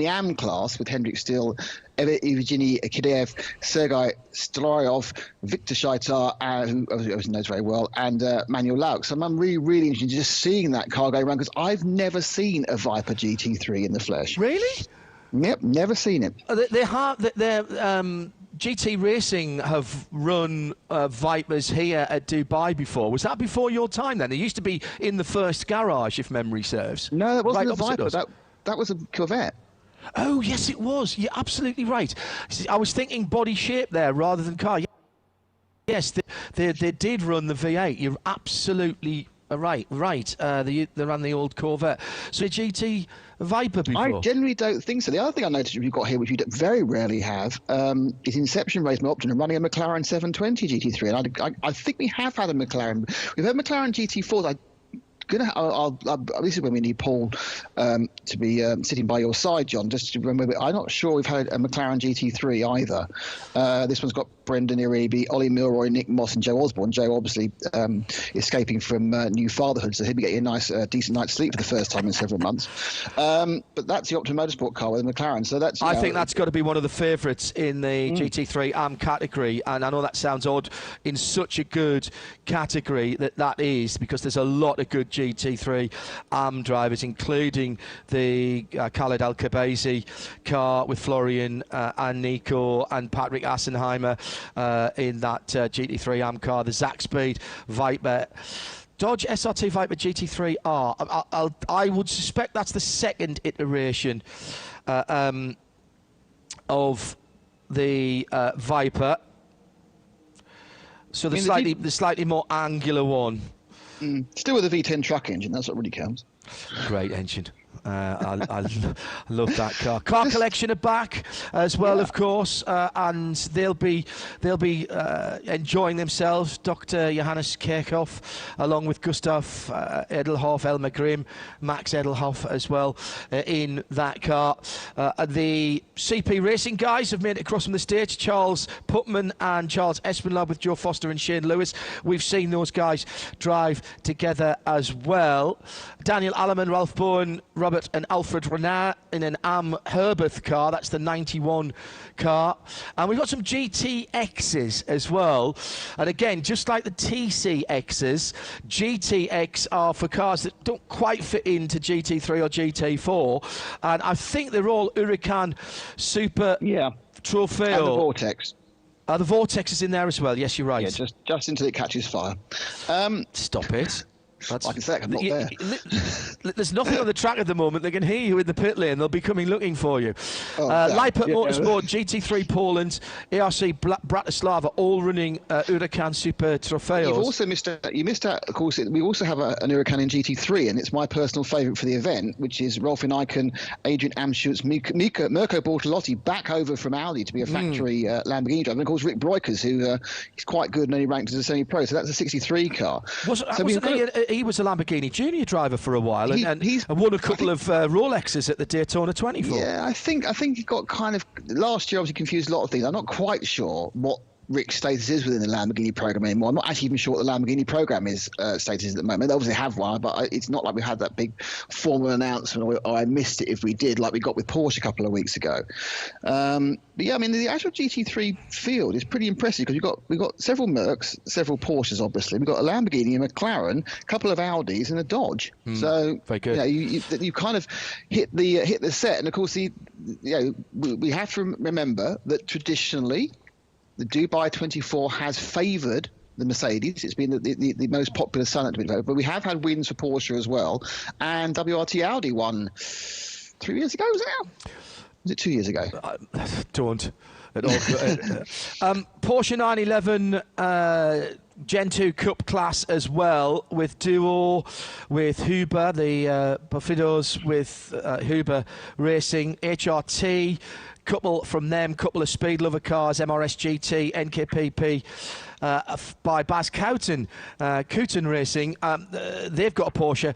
AM class with Hendrik Steele, Evgeny Kideev, Sergei Stolaryov, Victor Shaitar, who obviously knows very well, and Manuel Laux. So I'm really, really interested in just seeing that car go around, because I've never seen a Viper GT3 in the flesh. Really? Yep, never seen it. GT Racing have run Vipers here at Dubai before. Was that before your time then? They used to be in the first garage, if memory serves. No, that wasn't a Viper. That was a Corvette. Oh, yes, it was. You're absolutely right. I was thinking body shape there rather than car. Yes, they did run the V8. You're absolutely right. They ran the old Corvette. So GT Viper before? I generally don't think so. The other thing I noticed we've got here, which we very rarely have, is Inception Race Option and running a McLaren 720 GT3. And I think we have had a McLaren. We've had McLaren GT4s. This is when we need Paul to be sitting by your side, John, just to remember. I'm not sure we've had a McLaren GT3 either. This one's got Brendan Iribe, Ollie Milroy, Nick Moss and Joe Osborne. Joe obviously escaping from new fatherhood, so he'll be getting a nice decent night's sleep for the first time in several months. But that's the Optima Motorsport car with a McLaren. So that's I think that's got to be one of the favourites in the GT3 AM category, and I know that sounds odd in such a good category that is, because there's a lot of good GT3 AM drivers, including the Khaled Al-Khabaisi car with Florian and Nico and Patrick Assenheimer in that GT3 AM car, the Zaxby Viper. Dodge SRT Viper GT3R. I would suspect that's the second iteration of the Viper. So the slightly more angular one. Still with a V10 truck engine. That's what really counts. Great engine. I love that car. Car collection are back as well, of course, and they'll be enjoying themselves. Dr. Johannes Kerkhoff, along with Gustav Edelhoff, Elmar Grimm, Max Edelhoff as well in that car. The CP Racing guys have made it across from the stage. Charles Putman and Charles Espenlaub with Joe Foster and Shane Lewis. We've seen those guys drive together as well. Daniel Alleman, Ralph Bowen, Robert and Alfred Renard in an Am Herberth car. That's the 91 car. And we've got some GTXs as well. And again, just like the TCXs, GTX are for cars that don't quite fit into GT3 or GT4. And I think they're all Huracan Super Trofeo. And the Vortex. The Vortex is in there as well. Yes, you're right. Yeah, just until it catches fire. Stop it. Like I said, I'm not there. There's nothing on the track at the moment. They can hear you in the pit lane. They'll be coming looking for you. Leipert Motorsport, GT3 Poland, ARC Bratislava, all running Huracan Super Trofeos. You've also missed out, of course, we also have an Huracan in GT3, and it's my personal favourite for the event, which is Rolf Eichen, Adrian Amschutz, Mirko Bortolotti back over from Audi to be a factory Lamborghini driver. And, of course, Rick Breukers, who he's quite good and only ranked as a semi-pro. So that's a 63 car. He was a Lamborghini Junior driver for a while and won a couple of Rolexes at the Daytona 24. Yeah, I think he got kind of last year. Obviously, confused a lot of things. I'm not quite sure what Rick's status is within the Lamborghini program anymore. I'm not actually even sure what the Lamborghini program is status is at the moment. They obviously have one, but it's not like we had that big formal announcement, or I missed it if we did, like we got with Porsche a couple of weeks ago. But yeah, I mean, the actual GT3 field is pretty impressive because we've got several Mercs, several Porsches, obviously. We've got a Lamborghini, a McLaren, a couple of Audis, and a Dodge. So very good. You kind of hit the set, and of course we have to remember that traditionally the Dubai 24 has favoured the Mercedes. It's been the most popular Senate, but we have had wins for Porsche as well. And WRT Audi won 3 years ago, was it now? Was it 2 years ago? Don't at all. Porsche 911 Gen 2 Cup class as well, with Duo, with Huber, the Bufidos with Huber Racing, HRT, couple from them, couple of Speed Lover cars, MRS GT, NKPP, by Bas Kouten Racing. They've got a Porsche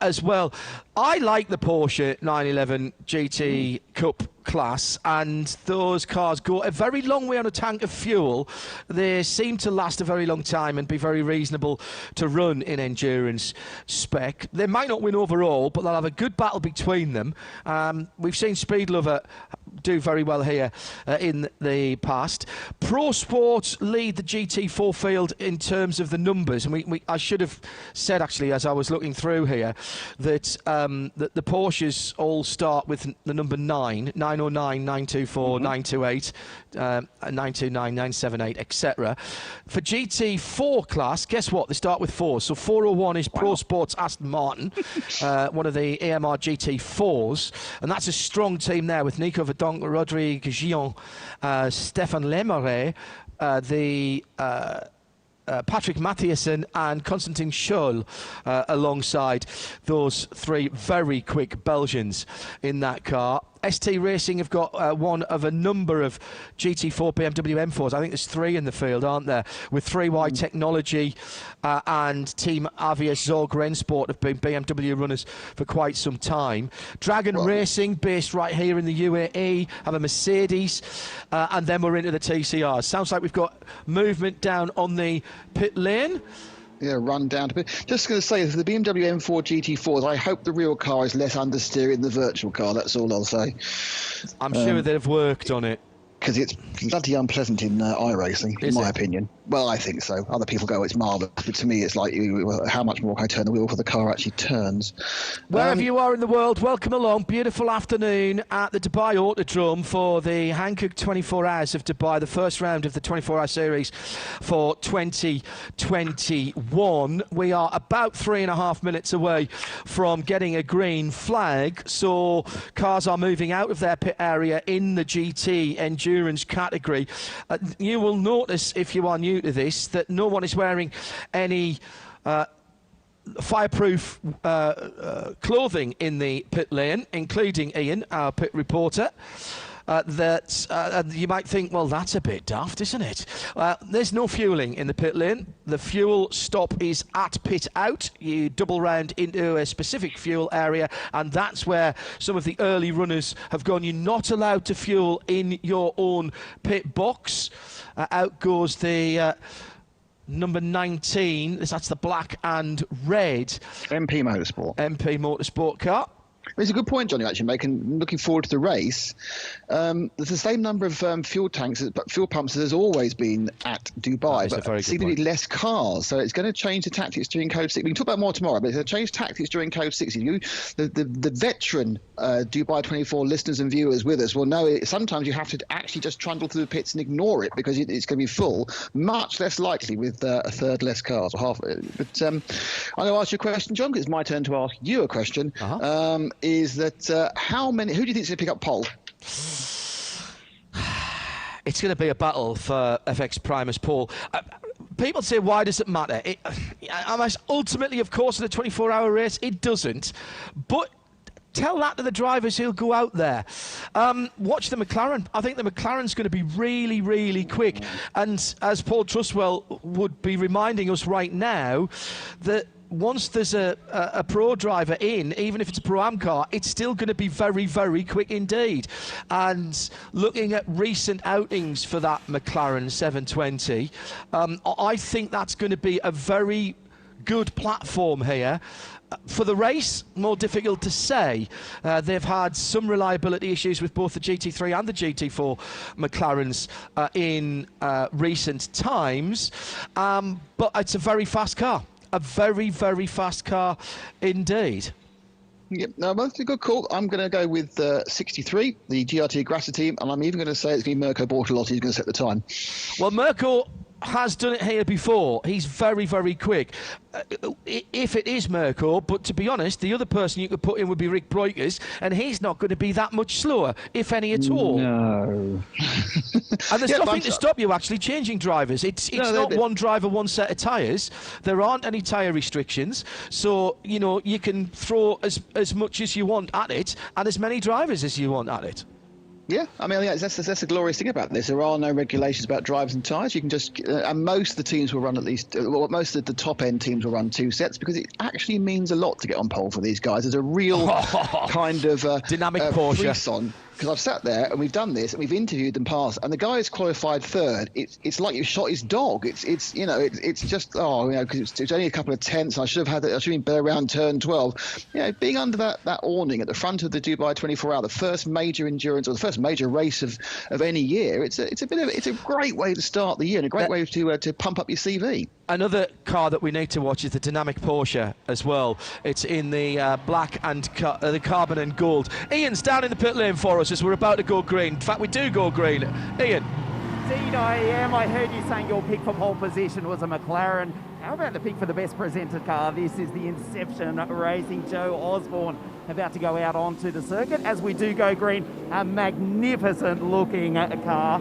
as well. I like the Porsche 911 GT Cup class, and those cars go a very long way on a tank of fuel. They seem to last a very long time and be very reasonable to run in endurance spec. They might not win overall, but they'll have a good battle between them. We've seen Speed Lover do very well here in the past. Pro Sport lead the GT4 field in terms of the numbers, and I should have said actually as I was looking through here that the Porsches all start with the number 9, 909, 924, 928, 929, 978, etc. For GT4 class, guess what? They start with 4. So 401 is Pro Sport's Aston Martin, one of the AMR GT4s, and that's a strong team there with Nico Verdonk, Rodrigue Guillon, Stefan Lemaire, Patrick Mathiasen and Constantin Scholl alongside those three very quick Belgians in that car. ST Racing have got one of a number of GT4 BMW M4s. I think there's 3 in the field, aren't there? With 3Y Technology and Team Avia Zorg Rennsport have been BMW runners for quite some time. Dragon Racing, based right here in the UAE, have a Mercedes, and then we're into the TCRs. Sounds like we've got movement down on the pit lane. Yeah, run down to bit. Just going to say, for the BMW M4 GT4s, I hope the real car is less understeer than the virtual car. That's all I'll say. I'm sure they've worked on it. Because it's bloody unpleasant in iRacing, in my opinion. Well, I think so. Other people go, it's marvellous. But to me, it's like, how much more can I turn the wheel before the car actually turns? Wherever you are in the world, welcome along. Beautiful afternoon at the Dubai Autodrome for the Hankook 24 Hours of Dubai, the first round of the 24-hour series for 2021. We are about 3.5 minutes away from getting a green flag. So cars are moving out of their pit area in the GT endurance category. You will notice, if you are new to this, that no one is wearing any fireproof clothing in the pit lane, including Ian, our pit reporter. That you might think, well, that's a bit daft, isn't it? There's no fueling in the pit lane. The fuel stop is at pit out. You double round into a specific fuel area, and that's where some of the early runners have gone. You're not allowed to fuel in your own pit box. Out goes the number 19. That's the black and red MP Motorsport car. It's a good point, Johnny, actually making. Looking forward to the race. There's the same number of fuel tanks, fuel pumps as there's always been at Dubai, but significantly less cars. So it's going to change the tactics during Code 6. We can talk about more tomorrow, but it's going to change tactics during Code 6. The veteran Dubai 24 listeners and viewers with us will know sometimes you have to actually just trundle through the pits and ignore it because it's going to be full. Much less likely with a third less cars or half. But I'm going to ask you a question, John, because it's my turn to ask you a question. Is that who do you think is going to pick up pole? It's going to be a battle for FX Primus pole. People say, why does it matter? Ultimately, of course, in a 24-hour race, it doesn't. But tell that to the drivers who'll go out there. Watch the McLaren. I think the McLaren's going to be really, really quick. And as Paul Trustwell would be reminding us right now, that once there's a pro driver in, even if it's a Pro-Am car, it's still going to be very, very quick indeed. And looking at recent outings for that McLaren 720, I think that's going to be a very good platform here. For the race, more difficult to say. They've had some reliability issues with both the GT3 and the GT4 McLarens in recent times, but it's a very fast car. A very, very fast car Yep, indeed. no, that's a good call. I'm going to go with 63, the GRT Grasser team, and I'm even going to say it's going to be Mirko Bortolotti who's going to set the time. Well, Mirko has done it here before. He's very, very quick. If it is Mirko, but to be honest, the other person you could put in would be Rick Breukers, and he's not going to be that much slower, if any at all. No. And there's nothing to stop you actually changing drivers. It's not one driver, one set of tyres. There aren't any tyre restrictions, so you can throw as much as you want at it, and as many drivers as you want at it. Yeah, I mean, that's the glorious thing about this. There are no regulations about drivers and tyres. You can just, and most of the teams will run most of the top end teams will run 2 sets because it actually means a lot to get on pole for these guys. There's a real kind of dynamic Porsche. frisson. Because I've sat there and we've done this and we've interviewed them past, and the guy who's qualified third, it's like you shot his dog. It's just because it's only a couple of tenths. I should have been better around turn 12. Being under that awning at the front of the Dubai 24 Hour, the first major endurance or the first major race of any year. It's a great way to start the year and a great way to pump up your CV. Another car that we need to watch is the Dynamic Porsche as well. It's in the black and the carbon and gold. Ian's down in the pit lane for us as we're about to go green. In fact, we do go green. Ian. Indeed I am. I heard you saying your pick for pole position was a McLaren. How about the pick for the best presented car? This is the Inception Racing Joe Osborne about to go out onto the circuit as we do go green. A magnificent looking car.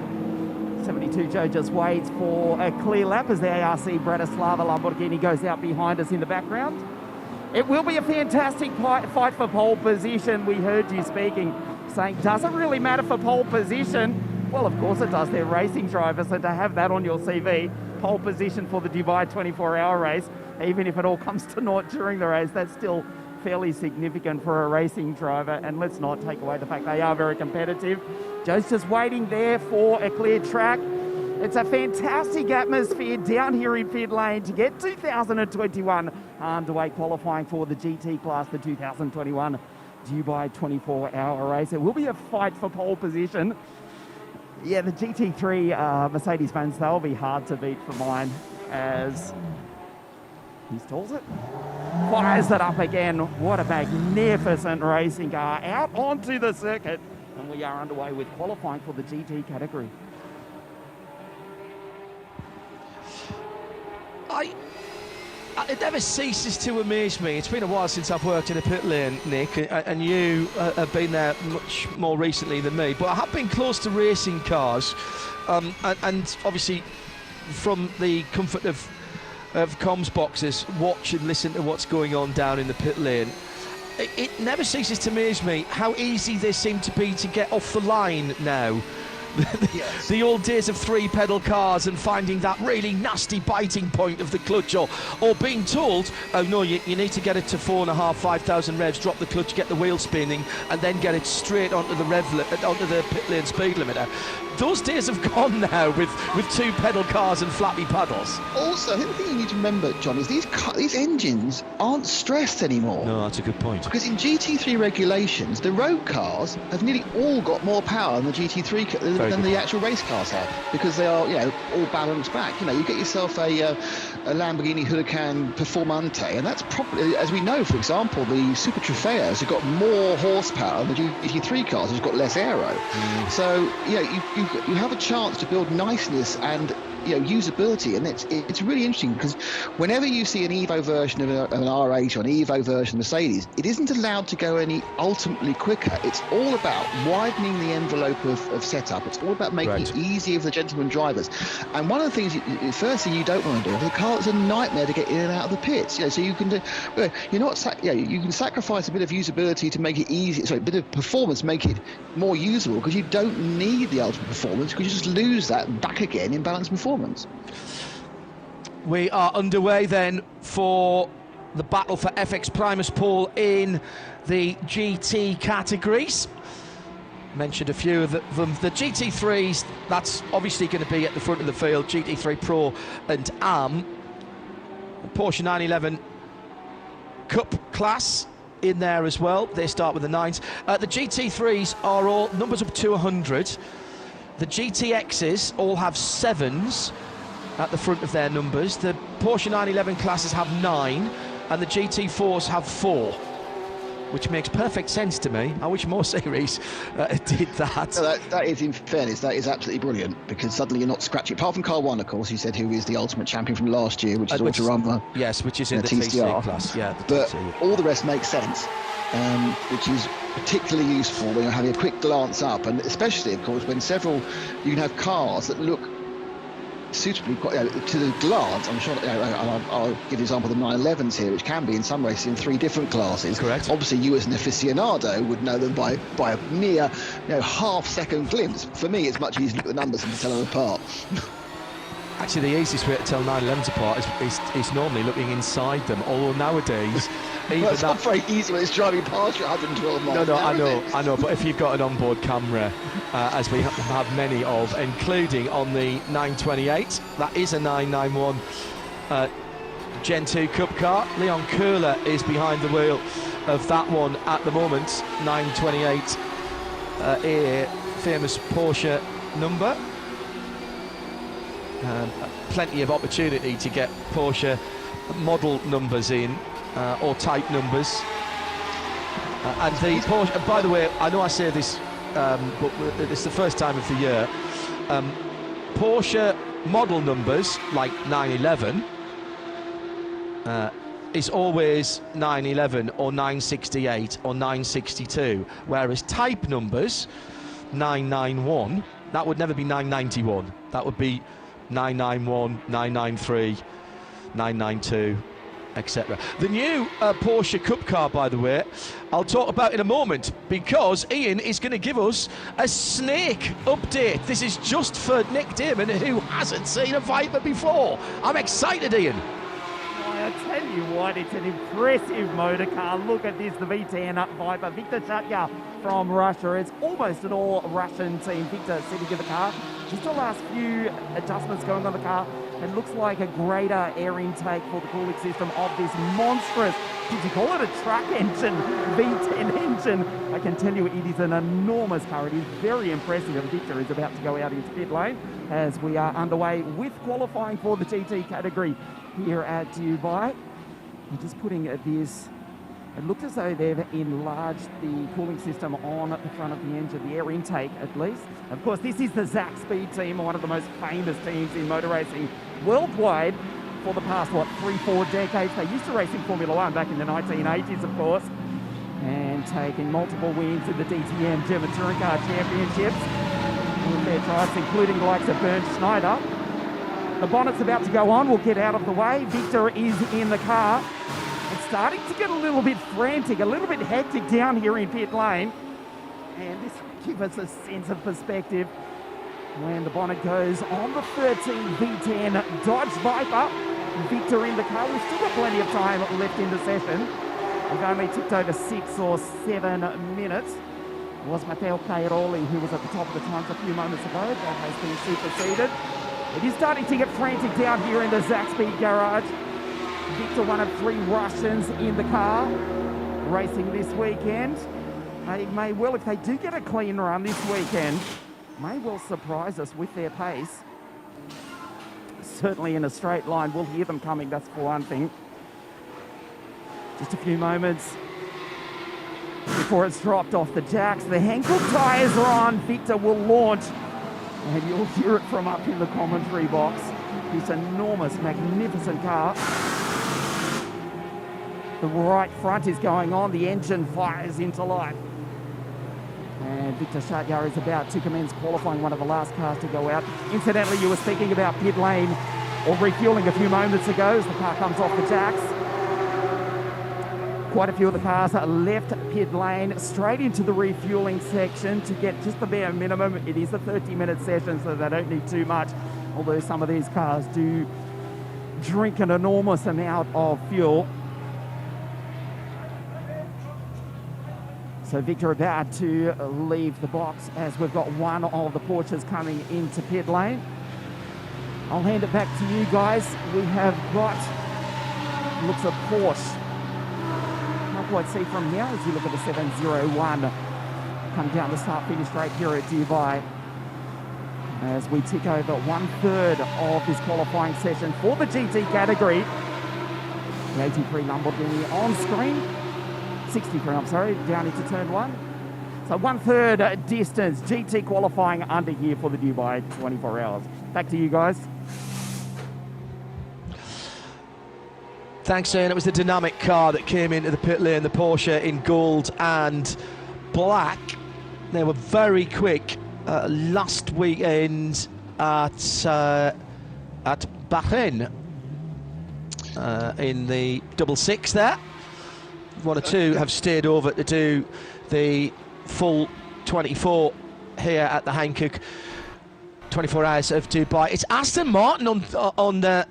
72 Joe just waits for a clear lap as the ARC Bratislava Lamborghini goes out behind us in the background. It will be a fantastic fight for pole position. We heard you speaking, saying, does it really matter for pole position? Well, of course it does. They're racing drivers, and to have that on your CV, pole position for the Dubai 24-hour race, even if it all comes to naught during the race, that's still fairly significant for a racing driver. And let's not take away the fact they are very competitive. Joe's just waiting there for a clear track. It's a fantastic atmosphere down here in pit lane to get 2021 underway, qualifying for the GT class, the 2021 Dubai 24-hour race. It will be a fight for pole position. Yeah, the GT3 Mercedes-Benz, they'll be hard to beat for mine as he stalls it. Fires it up again. What a magnificent racing car out onto the circuit. And we are underway with qualifying for the GT category. It never ceases to amaze me. It's been a while since I've worked in a pit lane, Nick, and you have been there much more recently than me. But I have been close to racing cars, and obviously from the comfort of of comms boxes watch and listen to what's going on down in the pit lane, it never ceases to amaze me how easy they seem to be to get off the line now. Yes. The old days of 3-pedal cars and finding that really nasty biting point of the clutch, or being told, oh no, you need to get it to 4.5, 5,000 revs, drop the clutch, get the wheel spinning, and then get it straight onto the pit lane speed limiter. Those days have gone now with 2-pedal cars and flappy paddles. Also, the thing you need to remember, John, is these engines aren't stressed anymore. No, that's a good point. Because in GT3 regulations, the road cars have nearly all got more power than the GT3 than the actual race cars have, because they are, all balanced back. You get yourself a Lamborghini Huracan Performante, and that's probably, as we know, for example, the Super Trofeos have got more horsepower than the GT3 cars, which have got less aero. So, you have a chance to build niceness and usability, and it's really interesting, because whenever you see an Evo version of an R8 or an Evo version of Mercedes, it isn't allowed to go any ultimately quicker. It's all about widening the envelope of setup. It's all about making it easier for the gentleman drivers. And one of the things, firstly, you don't want to do, the car is a nightmare to get in and out of the pits. So you can do, you can sacrifice a bit of usability to make it easy. Sorry, a bit of performance, make it more usable, because you don't need the ultimate performance, because you just lose that back again in balanced performance. We are underway then for the battle for FX Primus pole in the GT categories. Mentioned a few of them. The GT3s, that's obviously going to be at the front of the field. GT3 Pro and AM. The Porsche 911 Cup class in there as well. They start with the 9s. The GT3s are all numbers up to 100. The GTXs all have 7s at the front of their numbers. The Porsche 911 classes have 9, and the GT4s have 4, which makes perfect sense to me. I wish more series did that. No, that is, in fairness, that is absolutely brilliant, because suddenly you're not scratching. Apart from Carl 1, of course, you said, who is the ultimate champion from last year, which is Autorama. Yes, which is in the TCR class. Yeah, but all the rest makes sense, which is particularly useful when you're having a quick glance up, and especially, of course, when you can have cars that look suitably to the glance. I'm sure I'll give the example of the 911s here, which can be in some races in 3 different classes. Correct. Obviously, you as an aficionado would know them by a mere half-second glimpse. For me, it's much easier to look at the numbers and to tell them apart. Actually, the easiest way to tell 911s apart is normally looking inside them, although nowadays Well, it's not very easy when it's driving past you at 112 miles. No, I know. But if you've got an onboard camera, as we have many of, including on the 928, that is a 991 Gen 2 Cup car. Leon Köhler is behind the wheel of that one at the moment. 928, a famous Porsche number. Plenty of opportunity to get Porsche model numbers in, or type numbers. And the Porsche, by the way, I know I say this, but it's the first time of the year. Porsche model numbers, like 911, is always 911 or 968 or 962, whereas type numbers, 991, that would never be 991. That would be 991, 993, 992, etc. The new Porsche Cup car, by the way, I'll talk about in a moment, because Ian is going to give us a snake update. This is just for Nick Damon, who hasn't seen a Viper before. I'm excited, Ian. I tell you what, it's an impressive motor car. Look at this, the V10 Viper. Victor Shatka from Russia. It's almost an all-Russian team. Victor sitting in the car. Just the last few adjustments going on the car. It looks like a greater air intake for the cooling system of this monstrous, did you call it a track engine, V10 engine? I can tell you it is an enormous car. It is very impressive, and Victor is about to go out into pit lane as we are underway with qualifying for the GT category here at Dubai. We're just putting this, it looks as though they've enlarged the cooling system on the front of the engine, the air intake at least. Of course, this is the Zach Speed team, one of the most famous teams in motor racing worldwide for the past, 3-4 decades. They used to race in Formula One back in the 1980s, of course, and taking multiple wins in the DTM German Touring Car Championships with their drives, including the likes of Bernd Schneider. The bonnet's about to go on. We'll get out of the way. Victor is in the car. It's starting to get a little bit frantic, a little bit hectic down here in pit lane. And this will give us a sense of perspective when the bonnet goes on the 13 V10 Dodge Viper. Victor in the car. We've still got plenty of time left in the session. We've only ticked over 6 or 7 minutes. It was Matteo Cairoli who was at the top of the times a few moments ago. That has been superseded. It is starting to get frantic down here in the Zaxby garage. Victor, one of 3 Russians in the car, racing this weekend. They may well, if they do get a clean run this weekend, may well surprise us with their pace. Certainly in a straight line, we'll hear them coming, that's for one thing. Just a few moments before it's dropped off the jacks. The Henkel tyres are on. Victor will launch. And you'll hear it from up in the commentary box. This enormous, magnificent car. The right front is going on. The engine fires into life. And Victor Shatjar is about to commence qualifying, one of the last cars to go out. Incidentally, you were speaking about pit lane or refueling a few moments ago as the car comes off the jacks. Quite a few of the cars left pit lane straight into the refueling section to get just the bare minimum. It is a 30-minute session, so they don't need too much, although some of these cars do drink an enormous amount of fuel. So Victor about to leave the box as we've got one of the Porsches coming into pit lane. I'll hand it back to you guys. We have got, looks a Porsche. Not quite see from here as you look at the 701 come down the start-finish straight here at Dubai. As we tick over 1/3 of this qualifying session for the GT category. The 83 Lamborghini on screen. 63, I'm sorry, down into turn 1. So 1/3 distance, GT qualifying under here for the Dubai 24 hours. Back to you guys. Thanks, Ian. It was the dynamic car that came into the pit lane, the Porsche in gold and black. They were very quick last weekend at Bahrain in the 66 there. 1 or 2 have stayed over to do the full 24 here at the Hankook 24 Hours of Dubai. It's Aston Martin on the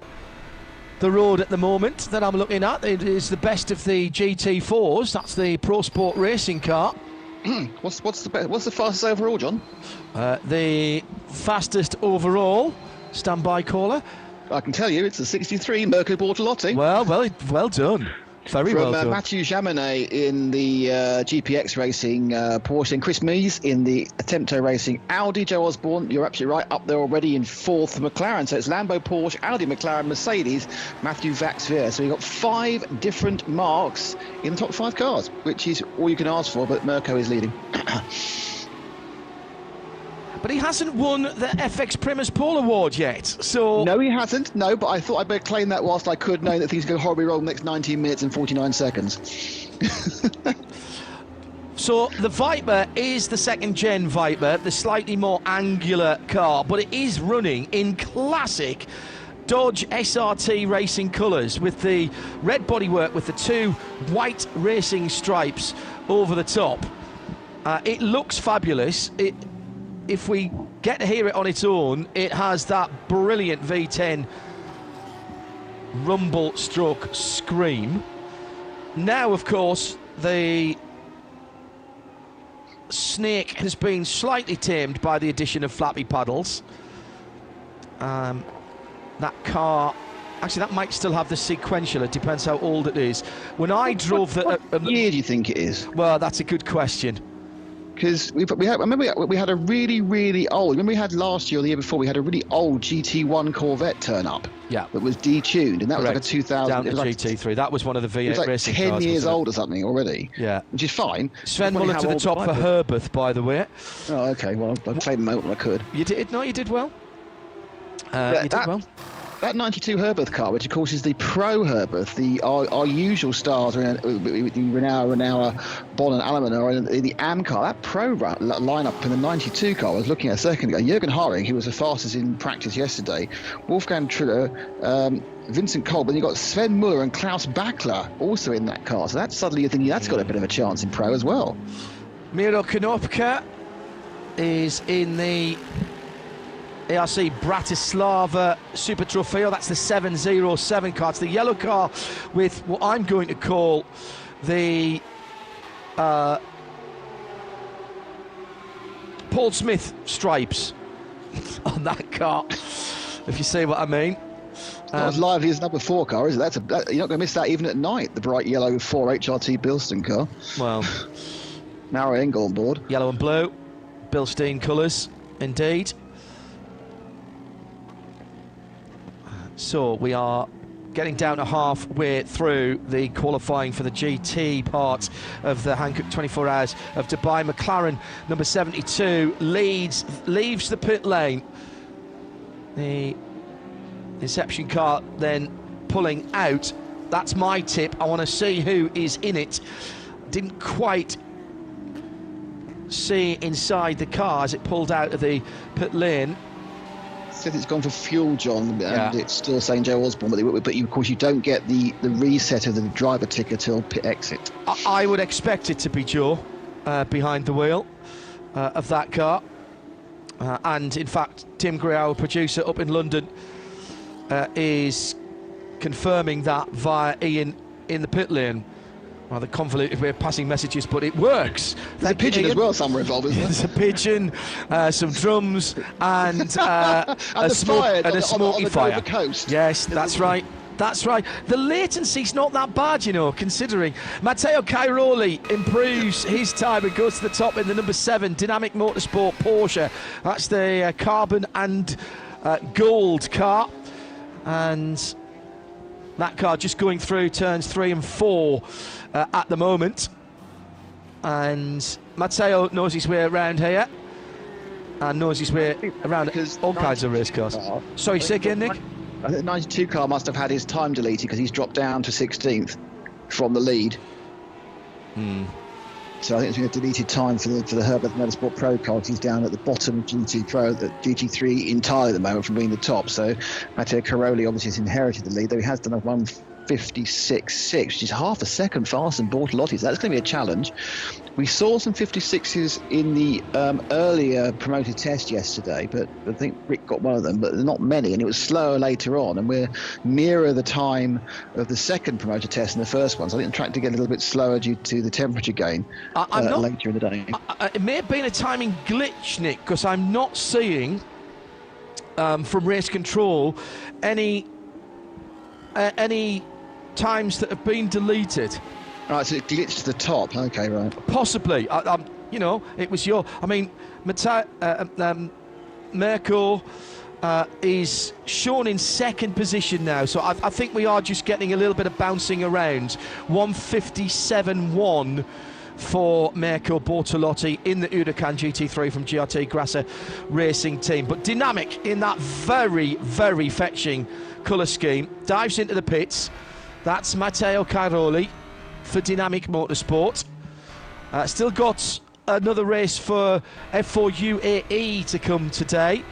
road at the moment that I'm looking at. It is the best of the GT4s. That's the Pro Sport racing car. What's the fastest overall, John? The fastest overall, standby caller. I can tell you, it's a 63 Mirko Bortolotti. Well done. Very well done. Mathieu Jaminet in the GPX Racing Porsche, and Chris Mees in the Attempto Racing Audi. Joe Osborne, you're absolutely right, up there already in 4th McLaren. So it's Lambo, Porsche, Audi, McLaren, Mercedes, Matthew Vaxivier. So you've got 5 different marks in the top 5 cars, which is all you can ask for, but Mirko is leading. But he hasn't won the FX Primus Pole Award yet, so... No, he hasn't. No, but I thought I'd better claim that whilst I could, knowing that things go horribly wrong the next 19 minutes and 49 seconds. So the Viper is the 2nd-gen Viper, the slightly more angular car, but it is running in classic Dodge SRT racing colours with the red bodywork with the 2 white racing stripes over the top. It looks fabulous. If we get to hear it on its own, it has that brilliant V10 rumble stroke scream. Now, of course, the Snake has been slightly tamed by the addition of flappy paddles. That car, actually, that might still have the sequential. It depends how old it is. When I drove the... What year do you think it is? Well, that's a good question. Because I remember we had a really old. Remember we had last year or the year before, we had a really old GT1 Corvette turn up. Yeah. That was detuned, and that Correct. was like a 2000. Down to like, GT3. That was one of the V8 it was like racing 10 cars. years old or something already. Yeah. Which is fine. Sven Muller to the top for Herbert, by the way. Oh, okay. Well, I played them out when I could. You did? No, you did well. You did well. That 92 Herberth car, which of course is the Pro Herberth, our usual stars, Renault, Bonn and Allemann are in the AM car. That Pro lineup in the 92 car, I was looking at a second ago, Jürgen Haring, who was the fastest in practice yesterday, Wolfgang Triller, Vincent Kolb, then you've got Sven Muller and Klaus Bachler also in that car. So that's suddenly you're thinking that's got a bit of a chance in Pro as well. Miro Konopka is in the ARC Bratislava Super Trofeo. That's the 707 car. It's the yellow car with what I'm going to call the Paul Smith stripes on that car, if you see what I mean. Not as lively as number 4 car, is it? You're not going to miss that even at night, the bright yellow 4 HRT Bilstein car. Well, Mauro Engel on board. Yellow and blue, Bilstein colours, indeed. So we are getting down to halfway through the qualifying for the GT part of the Hankook 24 Hours of Dubai. McLaren, number 72, leaves the pit lane. The Inception car then pulling out. That's my tip. I want to see who is in it. Didn't quite see inside the car as it pulled out of the pit lane. Said it's gone for fuel, John, and it's still saying Joe Osborne, but of course you don't get the reset of the driver ticker till pit exit. I would expect it to be Joe behind the wheel of that car, and in fact Tim Gray, our producer up in London, is confirming that via Ian in the pit lane. Rather convoluted way of passing messages, but it works. There's a pigeon as well somewhere involved, isn't there? There's a pigeon, some drums, and a smoky fire. Coast. Yes, that's right. That's right. The latency's not that bad, you know, considering. Matteo Cairoli improves his time and goes to the top in the number 7 Dynamic Motorsport Porsche. That's the carbon and gold car. And that car just going through turns 3 and 4 at the moment. And Matteo knows his way around here and knows his way around all kinds of race cars. Sorry, say again, Nick? I think the 92 car must have had his time deleted because he's dropped down to 16th from the lead. So I think it's been a deleted time for the Herberth Motorsport Pro car because he's down at the bottom of GT Pro, GT3 entirely at the moment from being the top. So Matteo Cairoli obviously has inherited the lead, though he has done a 1:56.6, which is half a second faster than Bortolotti. So that's going to be a challenge. We saw some 56s in the earlier promoted test yesterday, but I think Rick got one of them, but not many, and it was slower later on, and we're nearer the time of the second promoted test than the first one. So I think the track did get a little bit slower due to the temperature gain later in the day. It may have been a timing glitch, Nick, because I'm not seeing from race control any times that have been deleted. Right, so it glitched to the top. Okay, right. Possibly. You know, it was Mirko is shown in second position now, so I think we are just getting a little bit of bouncing around. 1:57.1 for Mirko Bortolotti in the Huracan GT3 from GRT Grasser Racing Team. But Dynamic in that very, very fetching colour scheme dives into the pits. That's Matteo Cairoli for Dynamic Motorsport. Still got another race for F4 UAE to come today. You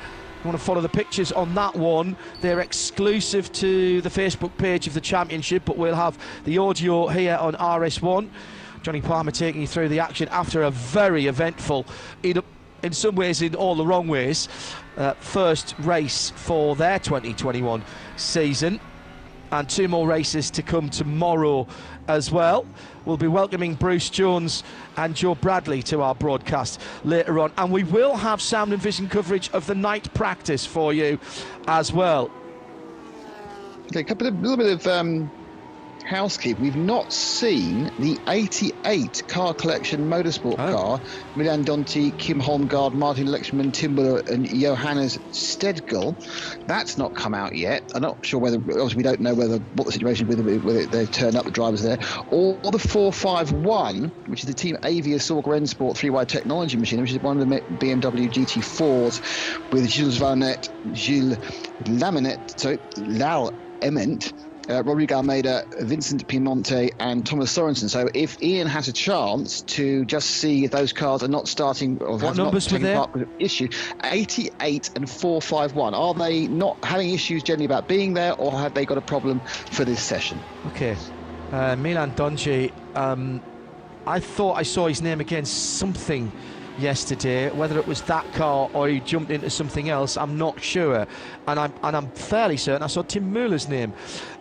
want to follow the pictures on that one. They're exclusive to the Facebook page of the championship, but we'll have the audio here on RS1. Johnny Palmer taking you through the action after a very eventful, in some ways in all the wrong ways, first race for their 2021 season. And 2 more races to come tomorrow as well. We'll be welcoming Bruce Jones and Joe Bradley to our broadcast later on, and we will have sound and vision coverage of the night practice for you as well. Okay, a little bit of housekeeping. We've not seen the 88 car collection motorsport car. Milan Donti, Kim Holmgaard, Martin Lexman, Tim Muller and Johannes Stedgel. That's not come out yet. I'm not sure whether, obviously we don't know what the situation is, whether they've turned up the drivers there, or the 451, which is the Team Avia Sorg Rennsport 3Y technology machine, which is one of the BMW GT4s with Gilles Varnet, Gilles Lau Ement, Rodrigo Almeida, Vincent Piemonte, and Thomas Sorensen. So if Ian has a chance to just see if those cars are not starting or what numbers were there? Issue 88 and 451. Are they not having issues generally about being there, or have they got a problem for this session? Okay, Milan Donji. I thought I saw his name against something yesterday. Whether it was that car or he jumped into something else, I'm not sure. And I'm fairly certain I saw Tim Mueller's name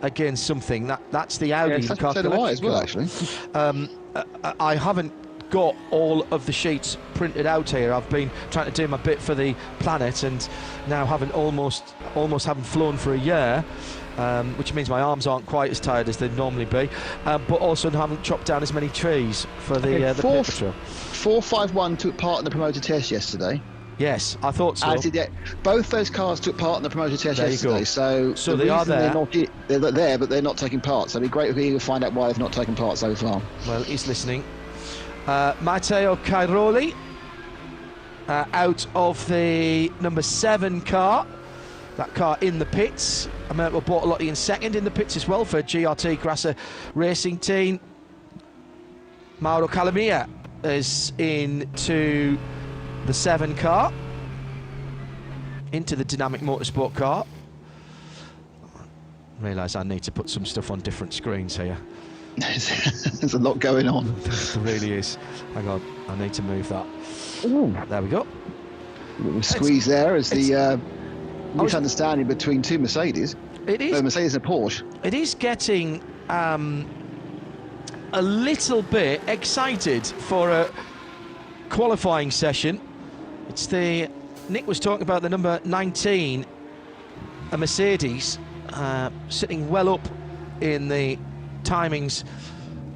against something. That's the Audi car collection as well, actually. I haven't got all of the sheets printed out here. I've been trying to do my bit for the Planet, and now almost haven't flown for a year. Which means my arms aren't quite as tired as they'd normally be, but also haven't chopped down as many trees for the paper trail. 451 took part in the promoter test yesterday. Yes, I thought so. Both those cars took part in the promoter test yesterday. So they are there. They're there, but they're not taking part. So it'd be great if we could find out why they've not taken part so far. Well, he's listening. Matteo Cairoli out of the number 7 car. That car in the pits. Americo Bortolotti in second in the pits as well for GRT Grasser Racing Team. Mauro Calamia is into the 7 car, into the Dynamic Motorsport car. I realise I need to put some stuff on different screens here. There's a lot going on. There really is. Hang on, I need to move that. Ooh. There we go. A little squeeze there as the misunderstanding between two Mercedes. It is. Mercedes and Porsche. It is getting a little bit excited for a qualifying session. It's Nick was talking about the number 19, a Mercedes, sitting well up in the timings.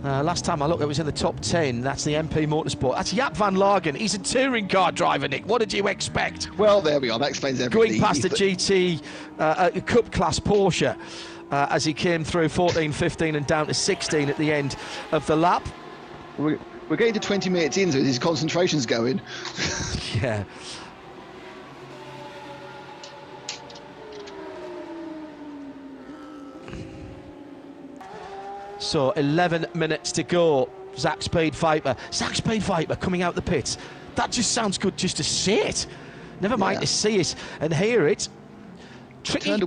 Last time I looked, it was in the top 10. That's the MP Motorsport. That's Jaap van Lagen. He's a touring car driver, Nick. What did you expect? Well, there we are. That explains everything. Going past the GT Cup class Porsche as he came through 14, 15 and down to 16 at the end of the lap. We're getting to 20 minutes in, so his concentration's going. Yeah. So 11 minutes to go. Zach Speed Viper coming out the pits. That just sounds good just to see it. Never mind to see it and hear it. Tricky. Turn to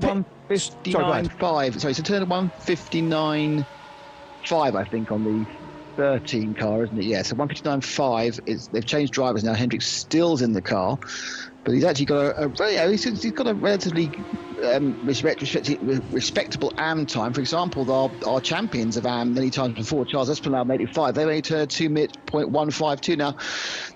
159.5. Sorry, so turn to 159.5, I think, on the 13 car, isn't it? Yeah, so 159.5. They've changed drivers now. Hendrick still's in the car, but he's actually got he's got a relatively respectable AM time. For example, our champions of AM many times before, Charles Espinal made it 5. They only turned 2 minutes 0.152. Now,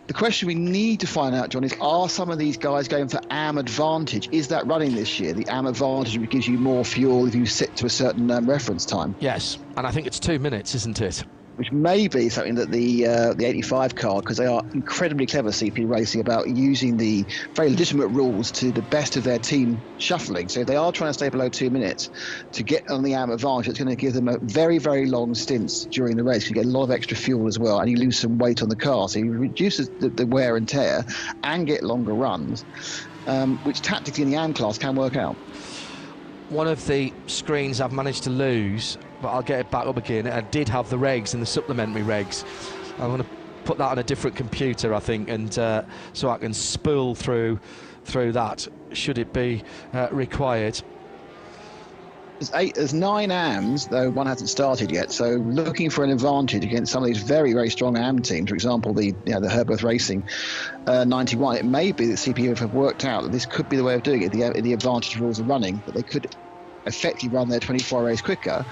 the question we need to find out, John, is are some of these guys going for AM advantage? Is that running this year? The AM advantage which gives you more fuel if you sit to a certain reference time. Yes, and I think it's 2 minutes, isn't it? Which may be something that the 85 car, because they are incredibly clever, CP Racing, about using the very legitimate rules to the best of their team shuffling. So if they are trying to stay below 2 minutes to get on the AM advantage, it's going to give them a very, very long stints during the race. You get a lot of extra fuel as well, and you lose some weight on the car. So you reduce the wear and tear and get longer runs, which tactically in the AM class can work out. One of the screens I've managed to lose, but I'll get it back up again. I did have the regs and the supplementary regs. I'm going to put that on a different computer, I think, and so I can spool through that, should it be required. There's 9 AMs, though one hasn't started yet. So looking for an advantage against some of these very, very strong AM teams, for example, the Herberth Racing 91. It may be that CPU have worked out that this could be the way of doing it. The advantage rules are running, but they could effectively run their 24 race quicker,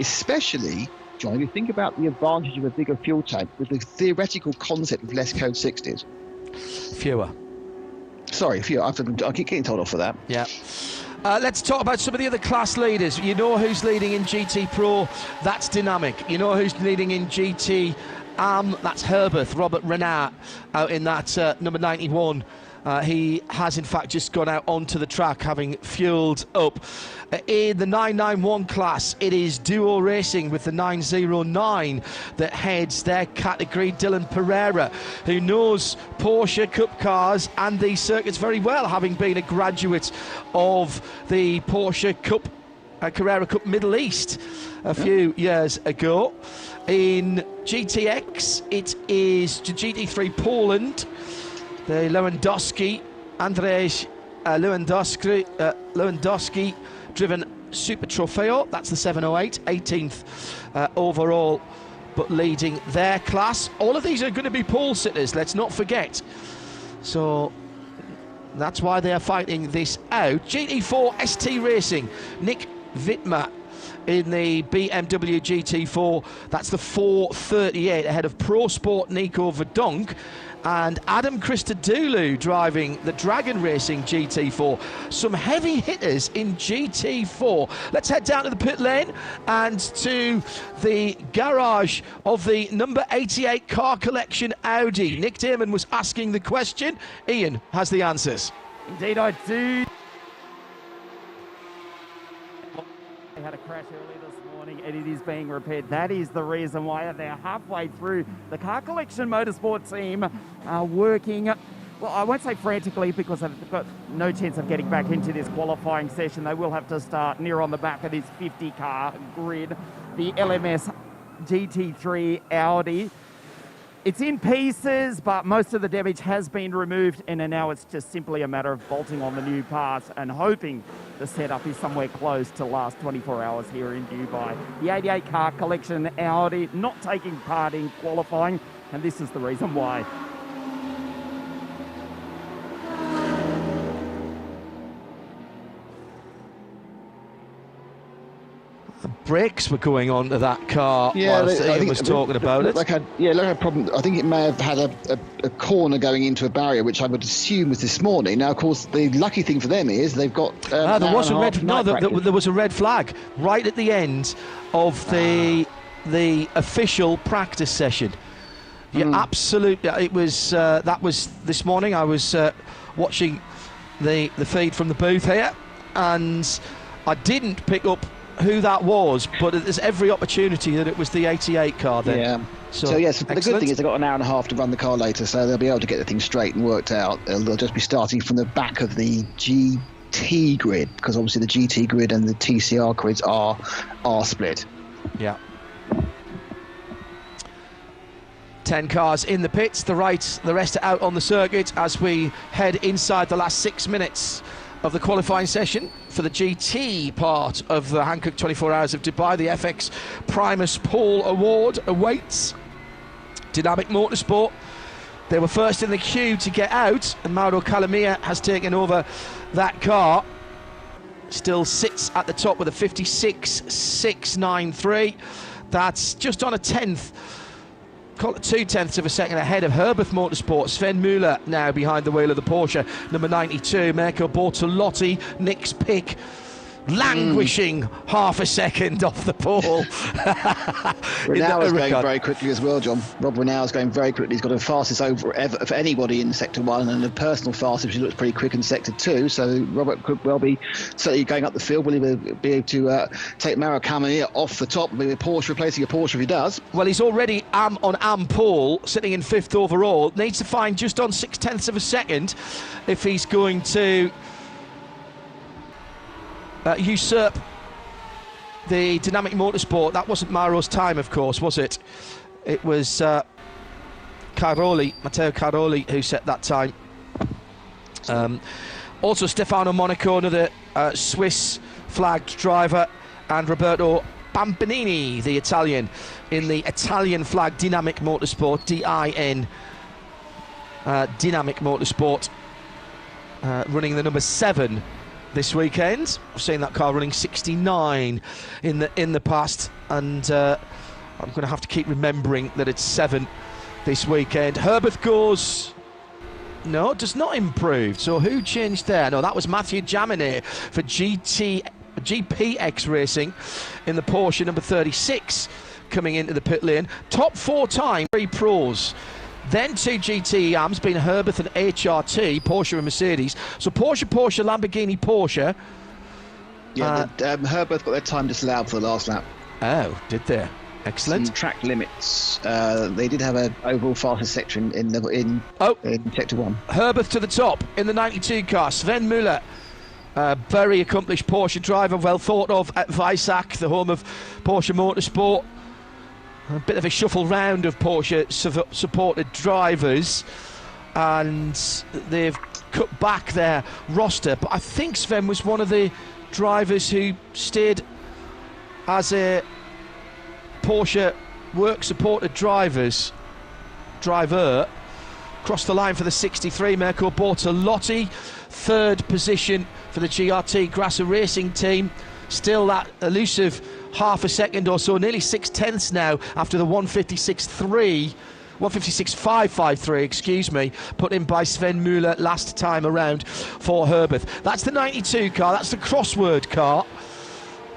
especially, John, if you think about the advantage of a bigger fuel tank with the theoretical concept of less code 60s. Fewer. Sorry, fewer. I keep getting told off for that. Yeah. Let's talk about some of the other class leaders. You know who's leading in GT Pro? That's Dynamic. You know who's leading in GT AM? That's Herberth, Robert Renard, out in that number 91 He has in fact just gone out onto the track, having fueled up. In the 991 class, it is Duo Racing with the 909 that heads their category. Dylan Pereira, who knows Porsche Cup cars and these circuits very well, having been a graduate of the Porsche Cup, Carrera Cup Middle East a few years ago. In GTX, it is GT3 Poland, the Lewandowski, Andrzej Lewandowski driven Super Trofeo. That's the 708, 18th overall, but leading their class. All of these are going to be pole sitters, let's not forget. So that's why they are fighting this out. GT4 ST Racing, Nick Wittmer in the BMW GT4. That's the 438 ahead of Pro Sport Nico Verdonk. And Adam Christodoulou driving the Dragon Racing GT4. Some heavy hitters in GT4. Let's head down to the pit lane and to the garage of the number 88 car collection Audi. Nick Damon was asking the question. Ian has the answers. Indeed I do. They had a crash earlier this morning and it is being repaired. That is the reason why they're halfway through. The Car Collection Motorsport team are working, well, I won't say frantically because they've got no chance of getting back into this qualifying session. They will have to start near on the back of this 50 car grid, the LMS GT3 Audi. It's in pieces, but most of the damage has been removed, and now it's just simply a matter of bolting on the new parts and hoping the setup is somewhere close to last 24 hours here in Dubai. The 88 car collection Audi not taking part in qualifying, and this is the reason why. Brakes were going on to that car whilst Ian was talking about it. Like had a problem. I think it may have had a corner going into a barrier, which I would assume was this morning. Now, of course, the lucky thing for them is they've got there was a red flag right at the end of the official practice session. Yeah, absolutely. It was that was this morning. I was watching the feed from the booth here, and I didn't pick up who that was, but there's every opportunity that it was the 88 car then. Yeah. So yes, the good thing is they've got an hour and a half to run the car later, so they'll be able to get the thing straight and worked out. They'll just be starting from the back of the GT grid, because obviously the GT grid and the TCR grids are split. Yeah. 10 cars in the pits, the rest are out on the circuit as we head inside the last 6 minutes of the qualifying session for the GT part of the Hankook 24 Hours of Dubai. The FX Primus Pole Award awaits. Dynamic Motorsport, they were first in the queue to get out, and Mauro Calamia has taken over that car. Still sits at the top with a 56.693. That's just on a 10th. 0.2 of a second ahead of Herbeth Motorsport. Sven Müller now behind the wheel of the Porsche number 92. Mirko Bortolotti, Nick's pick, languishing half a second off the pole. Renault is going very quickly as well, John. Rob Renault is going very quickly. He's got the fastest over ever for anybody in Sector 1, and the personal fastest, which looks pretty quick in Sector 2. So Robert could well be certainly going up the field. Will he be able to take Mauro Calamia off the top? Maybe a Porsche replacing a Porsche if he does. Well, he's already on pole, sitting in 5th overall. Needs to find just on 0.6 of a second if he's going to usurp the Dynamic Motorsport. That wasn't Mauro's time, of course, was it? It was Matteo Caroli, who set that time. Also Stefano Monaco, another Swiss-flagged driver, and Roberto Pampinini, the Italian, in the Italian-flagged Dynamic Motorsport, DIN Dynamic Motorsport, running the number 7 this weekend. I've seen that car running 69 in the past, and I'm going to have to keep remembering that it's 7 this weekend. Herbeth goes, no, does not improve. So who changed there? No, that was Matthew Jaminet for GPX Racing in the Porsche number 36 coming into the pit lane. Top 4 time 3 pros. Then 2 GT EAMs, being Herbert and HRT, Porsche and Mercedes. So Porsche, Lamborghini, Porsche. Yeah, Herbert got their time disallowed for the last lap. Oh, did they? Excellent. Some track limits. They did have an overall fastest section in Sector 1. Herbert to the top in the 92 car. Sven Müller, very accomplished Porsche driver, well thought of at Weissach, the home of Porsche Motorsport. A bit of a shuffle round of Porsche supported drivers, and they've cut back their roster. But I think Sven was one of the drivers who stayed as a Porsche work supported driver. Crossed the line for the 63, Mirko Bortolotti. Third position for the GRT Grasser Racing team. Still that elusive half a second or so, nearly 6/10 now after the 156.553, excuse me, put in by Sven Müller last time around for Herbert. That's the 92 car, that's the crossword car.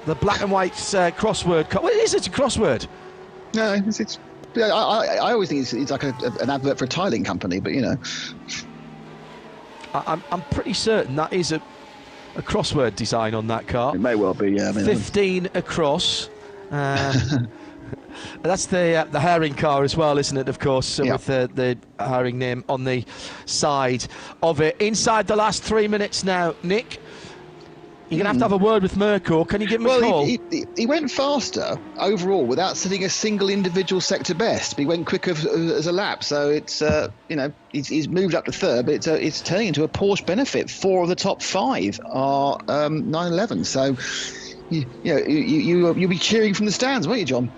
The black and white crossword car. Well, it's a crossword. No, it's I always think it's like an advert for a tiling company, but you know. I'm pretty certain that is a crossword design on that car. It may well be, yeah. 15 across. That's the Herring car as well, isn't it, of course, yeah. with the Herring name on the side of it. Inside the last 3 minutes now, Nick. You're going to have a word with Mirko. Can you give him a call? He went faster overall without setting a single individual sector best. He went quicker as a lap, so it's he's moved up to third, but it's turning into a Porsche benefit. 4 of the top 5 are 911. So you'll be cheering from the stands, won't you, John?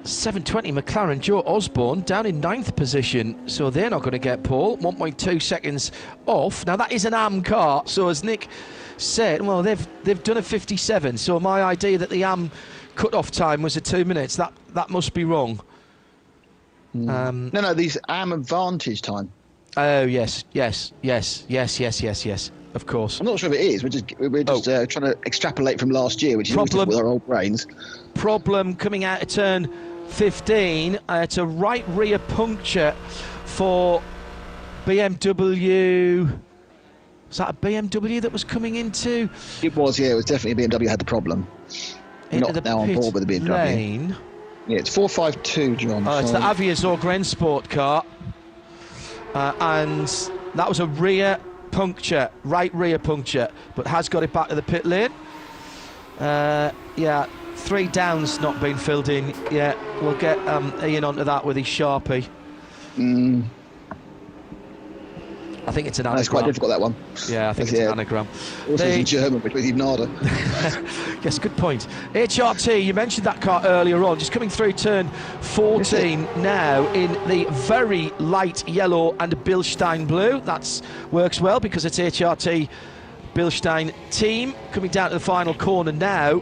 720 McLaren, Joe Osborne down in 9th position, so they're not going to get pole. 1.2 seconds off. Now that is an AM car, so as Nick said, well, they've done a 57, so my idea that the AM cut-off time was 2 minutes, that must be wrong. No, these AM advantage time. Oh yes, of course. I'm not sure if it is. We're just trying to extrapolate from last year, which is always with our old brains. Problem coming out of turn 15. It's a right rear puncture for BMW. Was that a BMW that was coming into? It was, yeah. It was definitely a BMW had the problem. Into Not now on board with the BMW. Lane. Yeah, it's 452, John. It's the Avia Zorgren Sport car. And that was a rear puncture, right rear puncture, but has got it back to the pit lane. 3 downs not been filled in yet. We'll get Ian onto that with his Sharpie. I think it's an anagram. That's quite difficult, that one. Yeah, I think it's an anagram. Also in German, which was even harder. Yes, good point. HRT, you mentioned that car earlier on, just coming through turn 14 now in the very light yellow and Bilstein blue. That works well because it's HRT Bilstein team. Coming down to the final corner now.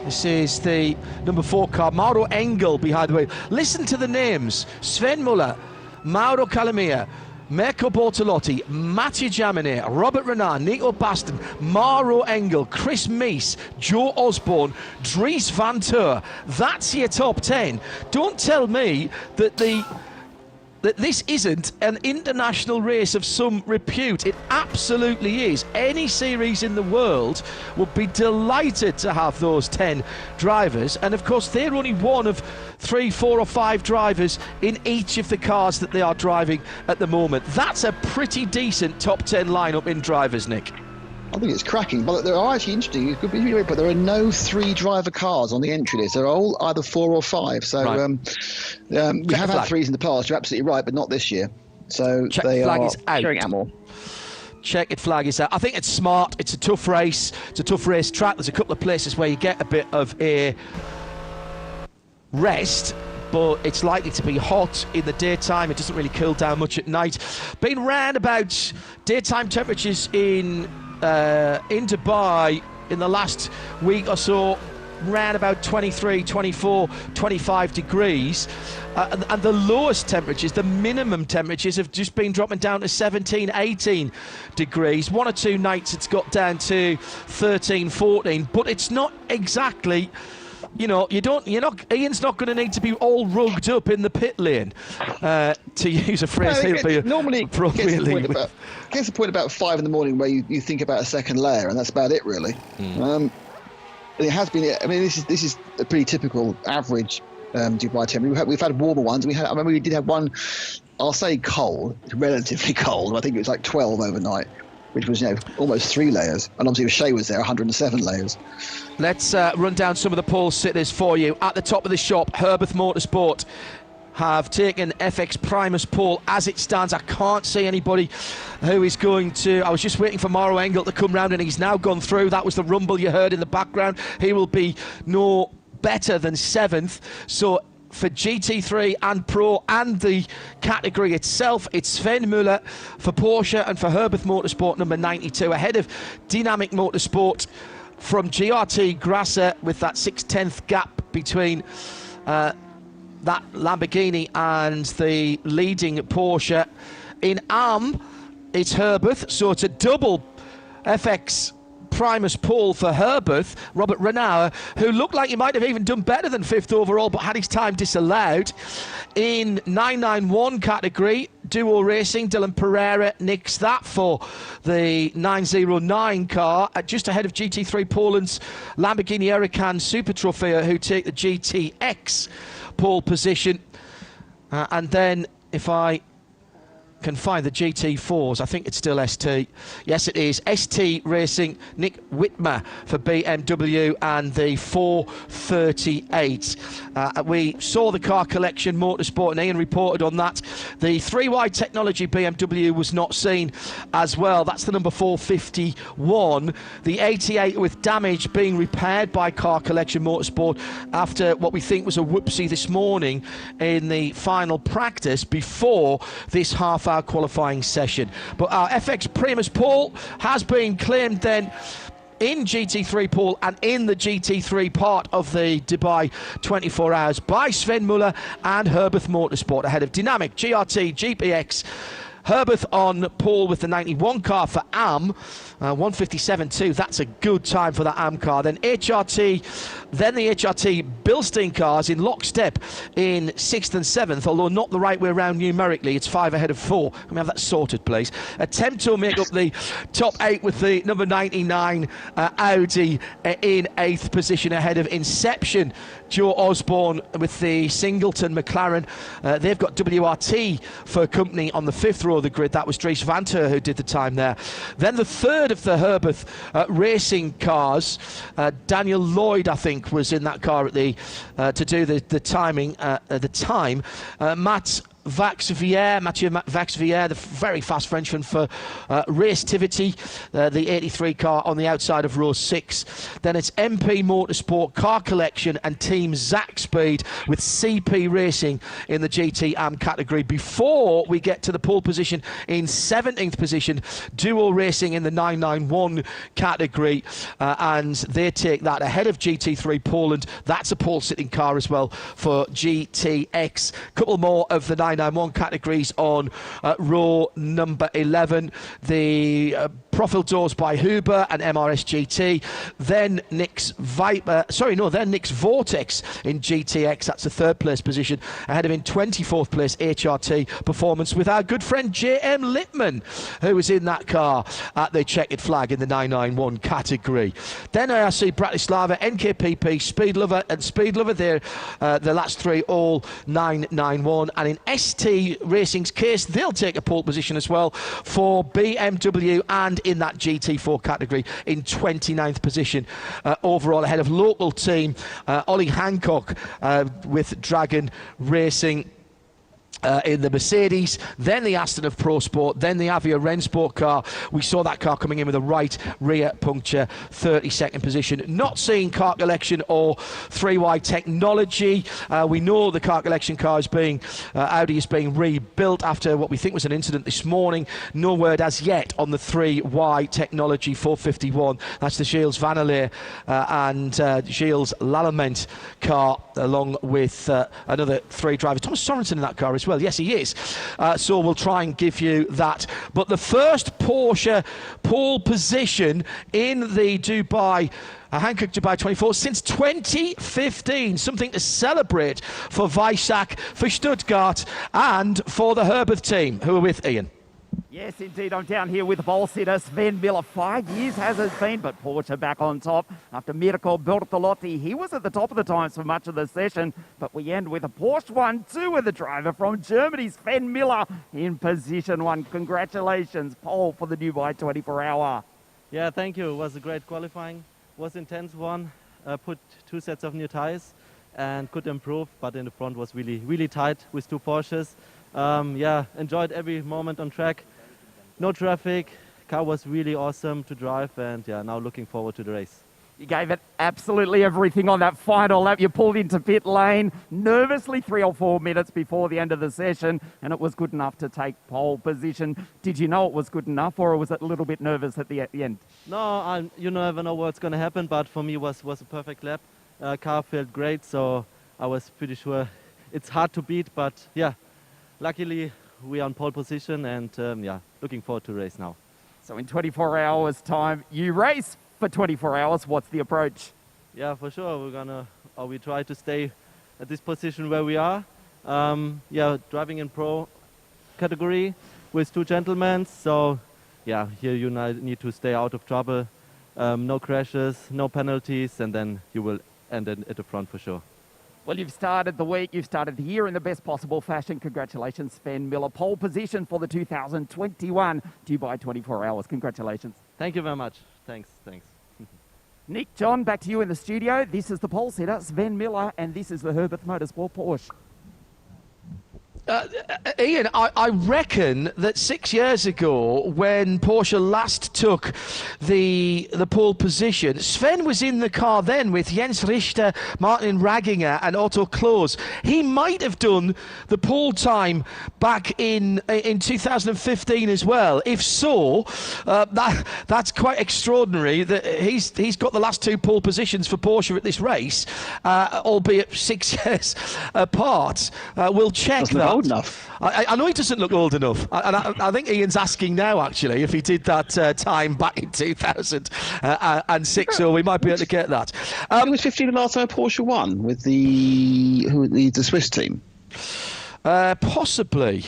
This is the number 4 car, Mauro Engel behind the wheel. Listen to the names: Sven Müller, Mauro Calamia, Mirko Bortolotti, Mattia Jamine, Robert Renard, Nico Baston, Mauro Engel, Chris Meese, Joe Osborne, Dries Van Teur. That's your top 10. Don't tell me that this isn't an international race of some repute. It absolutely is. Any series in the world would be delighted to have those 10 drivers, and of course they're only one of 3, 4 or 5 drivers in each of the cars that they are driving at the moment. That's a pretty decent top 10 lineup in drivers, Nick. I think it's cracking, but there are actually interesting. It could be, but there are no 3 driver cars on the entry list. They're all either 4 or 5. So right. We have had 3s in the past. You're absolutely right, but not this year. So Checkered flag is out. Sharing out more. Checkered flag is out. I think it's smart. It's a tough race. It's a tough race track. There's a couple of places where you get a bit of a rest, but it's likely to be hot in the daytime. It doesn't really cool down much at night. Been round about daytime temperatures in Dubai in the last week or so, round about 23, 24, 25 degrees. And the lowest temperatures, the minimum temperatures, have just been dropping down to 17, 18 degrees. 1 or 2 nights it's got down to 13, 14, but it's not exactly Ian's not going to need to be all rugged up in the pit lane, to use a phrase he'll be normally appropriately. Gets the point about 5 a.m. where you think about a second layer, and that's about it, really. It has been. I mean, this is a pretty typical average Dubai temperature. We've had warmer ones. I remember we did have one. I'll say cold, relatively cold. I think it was like 12 overnight, which was almost 3 layers. And obviously, if Shea was there, 107 layers. Let's run down some of the pole sitters for you. At the top of the shop, Herbeth Motorsport have taken FX Primus pole as it stands. I can't see anybody who is going to. I was just waiting for Mauro Engel to come round, and he's now gone through. That was the rumble you heard in the background. He will be no better than 7th. So for GT3 and Pro and the category itself, it's Sven Müller for Porsche and for Herbeth Motorsport number 92, ahead of Dynamic Motorsport from GRT Grasser, with that 6/10 gap between that Lamborghini and the leading Porsche. In AM, it's Herbeth, so it's a double FX Primus pole for Herbeth. Robert Renauer, who looked like he might have even done better than 5th overall, but had his time disallowed. In 991 category, Duo Racing, Dylan Pereira nicks that for the 909 car, just ahead of GT3 Poland's Lamborghini Huracan Super Trofeo, who take the GTX pole position. And then if I can find the GT4s, I think it's still ST. Yes, it is. ST Racing, Nick Whitmer for BMW and the 438. We saw the Car Collection Motorsport, and Ian reported on that. The 3Y Technology BMW was not seen as well. That's the number 451. The 88 with damage being repaired by Car Collection Motorsport after what we think was a whoopsie this morning in the final practice before this half-hour qualifying session. But our FX Primus pole has been claimed then in GT3 pole and in the GT3 part of the Dubai 24 Hours by Sven Müller and Herbeth Motorsport, ahead of Dynamic, GRT, GPX. Herbeth on pole with the 91 car for AM, 157.2. That's a good time for that AM car. Then HRT, then the HRT Bilstein cars in lockstep in 6th and 7th, although not the right way around numerically. It's 5 ahead of 4. Can we have that sorted, please? Attempt to make up the top 8 with the number 99 Audi in 8th position, ahead of Inception, Joe Osborne with the Singleton McLaren. They've got WRT for company on the 5th row of the grid. That was Dries Vanthoor who did the time there. Then the 3rd of the Herbeth racing cars, Daniel Lloyd, I think, was in that car at the to do the timing at the time. Mathieu Vaxivière, the very fast Frenchman for Racetivity, the 83 car on the outside of row 6. Then it's MP Motorsport, Car Collection and Team Zakspeed with CP Racing in the GT AM category, before we get to the pole position in 17th position, Duo Racing in the 991 category, and they take that ahead of GT3 Poland. That's a pole sitting car as well for GTX. Couple more of the 991 categories on row number 11. The Profil doors by Huber and MRS GT. Then Nick's Vortex in GTX. That's the 3rd place position. Ahead of in 24th place HRT Performance with our good friend JM Littman, who was in that car at the checkered flag in the 991 category. Then IRC Bratislava, NKPP, Speed Lover and Speed Lover. There, the last 3 all 991. And in ST Racing's case, they'll take a pole position as well for BMW, and in that GT4 category in 29th position overall, ahead of local team Ollie Hancock with Dragon Racing in the Mercedes, then the Aston of Pro Sport, then the Avia Rennsport car. We saw that car coming in with a right rear puncture, 32nd position. Not seeing Car Collection or 3Y Technology. We know the Car Collection car is being, Audi is being rebuilt after what we think was an incident this morning. No word as yet on the 3Y Technology 451. That's the Gilles Vanelay and Gilles Lallemand car, along with another 3 drivers. Thomas Sorensen in that car as well. well. Yes, he is. So we'll try and give you that. But the first Porsche pole position in the Hankook Dubai 24 since 2015. Something to celebrate for Weissach, for Stuttgart, and for the Herbert team, who are with Ian. Yes, indeed. I'm down here with pole sitter Sven Miller. 5 years has it been, but Porsche back on top after Mirko Bortolotti. He was at the top of the times for much of the session, but we end with a Porsche 1-2 with the driver from Germany, Sven Miller, in position 1. Congratulations, pole for the Dubai 24-hour. Yeah, thank you. It was a great qualifying. It was intense one. Put 2 sets of new tires and could improve, but in the front was really, really tight with 2 Porsches. Yeah, enjoyed every moment on track. No traffic. Car was really awesome to drive, and yeah, now looking forward to the race. You gave it absolutely everything on that final lap. You pulled into pit lane nervously 3 or 4 minutes before the end of the session, and it was good enough to take pole position. Did you know it was good enough, or was it a little bit nervous at the end? No, you never know what's going to happen, but for me it was a perfect lap. Car felt great, so I was pretty sure it's hard to beat, but yeah, luckily we are on pole position, and yeah, looking forward to the race now. So in 24 hours time, you race for 24 hours. What's the approach? Yeah, for sure. We try to stay at this position where we are. Yeah, driving in pro category with 2 gentlemen. So yeah, here you need to stay out of trouble. No crashes, no penalties, and then you will end at the front for sure. Well, you've started the week, you've started the year in the best possible fashion. Congratulations, Sven Miller. Pole position for the 2021 Dubai 24 hours. Congratulations. Thank you very much. Thanks. Nick, John, back to you in the studio. This is the pole sitter, Sven Miller, and this is the Herbert Motorsport Porsche. Ian, I reckon that 6 years ago, when Porsche last took the pole position, Sven was in the car then with Jens Richter, Martin Ragginger and Otto Kloos. He might have done the pole time back in 2015 as well. If so, that's quite extraordinary that he's got the last 2 pole positions for Porsche at this race, albeit 6 years apart. We'll check that. Old enough. I know he doesn't look old enough, and I think Ian's asking now actually if he did that time back in 2006, so we might be able to get that. It was 15 the last time Porsche won with the Swiss team. Possibly.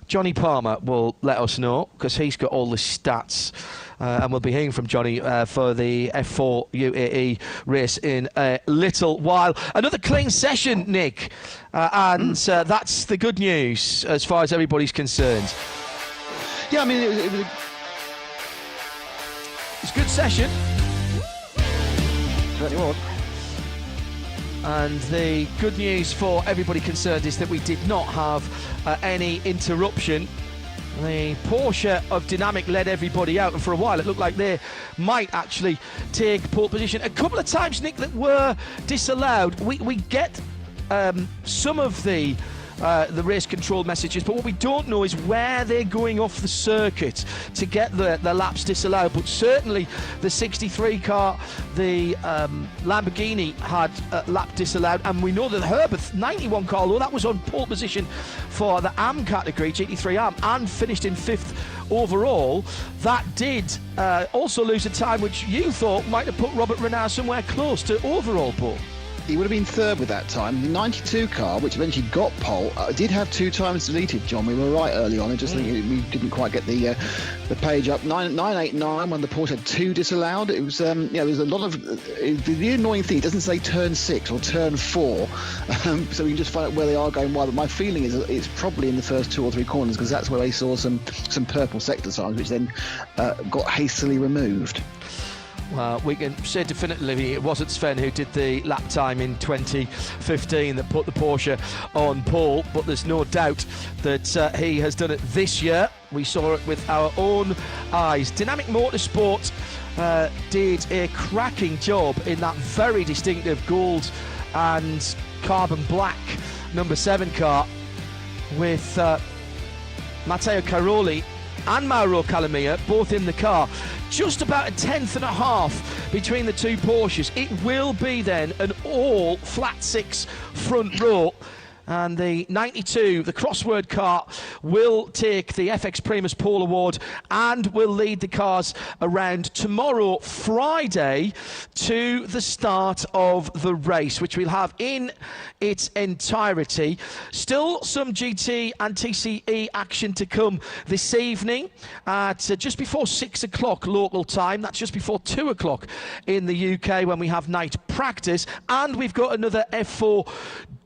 Johnny Palmer will let us know because he's got all the stats. And we'll be hearing from Johnny for the F4 UAE race in a little while. Another clean session, Nick, and that's the good news as far as everybody's concerned. Yeah, I mean, it was a good session. Certainly was. And the good news for everybody concerned is that we did not have any interruption. The Porsche of Dynamic led everybody out, and for a while it looked like they might actually take pole position. A couple of times, Nick, that were disallowed. We get some of the race control messages, but what we don't know is where they're going off the circuit to get the laps disallowed. But certainly the 63 car, the Lamborghini, had a lap disallowed, and we know that the Herbert 91 car, although that was on pole position for the AM category, GT3 AM, and finished in 5th overall, that did also lose a time which you thought might have put Robert Renard somewhere close to overall pole. He would have been 3rd with that time. The 92 car, which eventually got pole, did have 2 times deleted, John. We were right early on. I just think we didn't quite get the page up. 989 when the Porsche had 2 disallowed. It was, there's a lot of... the annoying thing, it doesn't say turn 6 or turn 4. So we can just find out where they are going wide. But my feeling is it's probably in the first 2 or 3 corners, because that's where they saw some purple sector signs, which then got hastily removed. Well, we can say definitively it wasn't Sven who did the lap time in 2015 that put the Porsche on pole, but there's no doubt that he has done it this year. We saw it with our own eyes. Dynamic Motorsport did a cracking job in that very distinctive gold and carbon black number 7 car with Matteo Caroli and Mauro Calamia both in the car. Just about a 1/10.5 between the 2 Porsches. It will be then an all flat 6 front row. And the 92, the crossword car, will take the FX Primus Pole Award and will lead the cars around tomorrow, Friday, to the start of the race, which we'll have in its entirety. Still some GT and TCE action to come this evening at just before 6 o'clock local time. That's just before 2 o'clock in the UK when we have night practice. And we've got another F4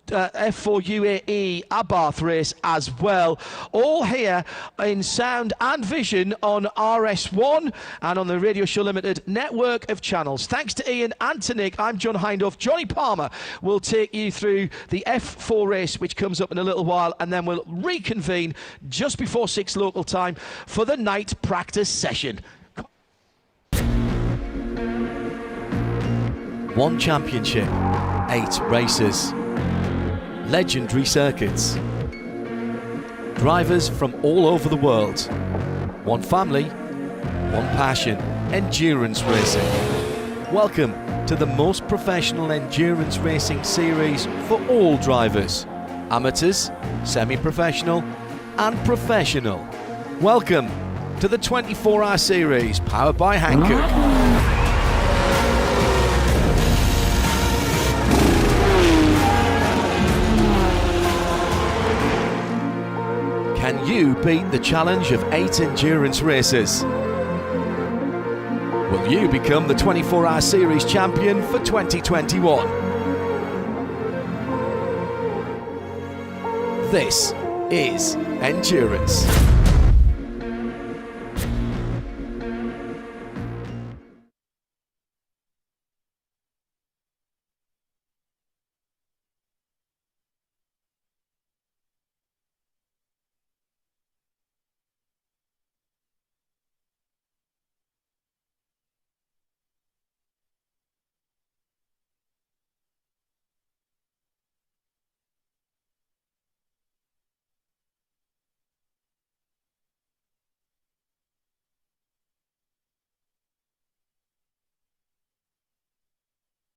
UAE Abarth race as well, all here in sound and vision on RS1 and on the Radio Show Limited network of channels. Thanks to Ian and to Nick, I'm John Hindhaugh. Johnny Palmer will take you through the F4 race, which comes up in a little while, and then we'll reconvene just before 6 local time for the night practice session. One championship, 8 races. Legendary circuits. Drivers from all over the world. One family, one passion, endurance racing. Welcome to the most professional endurance racing series for all drivers. Amateurs, semi-professional and professional. Welcome to the 24-hour series powered by Hankook. Can you beat the challenge of 8 endurance races? Will you become the 24-hour series champion for 2021? This is Endurance.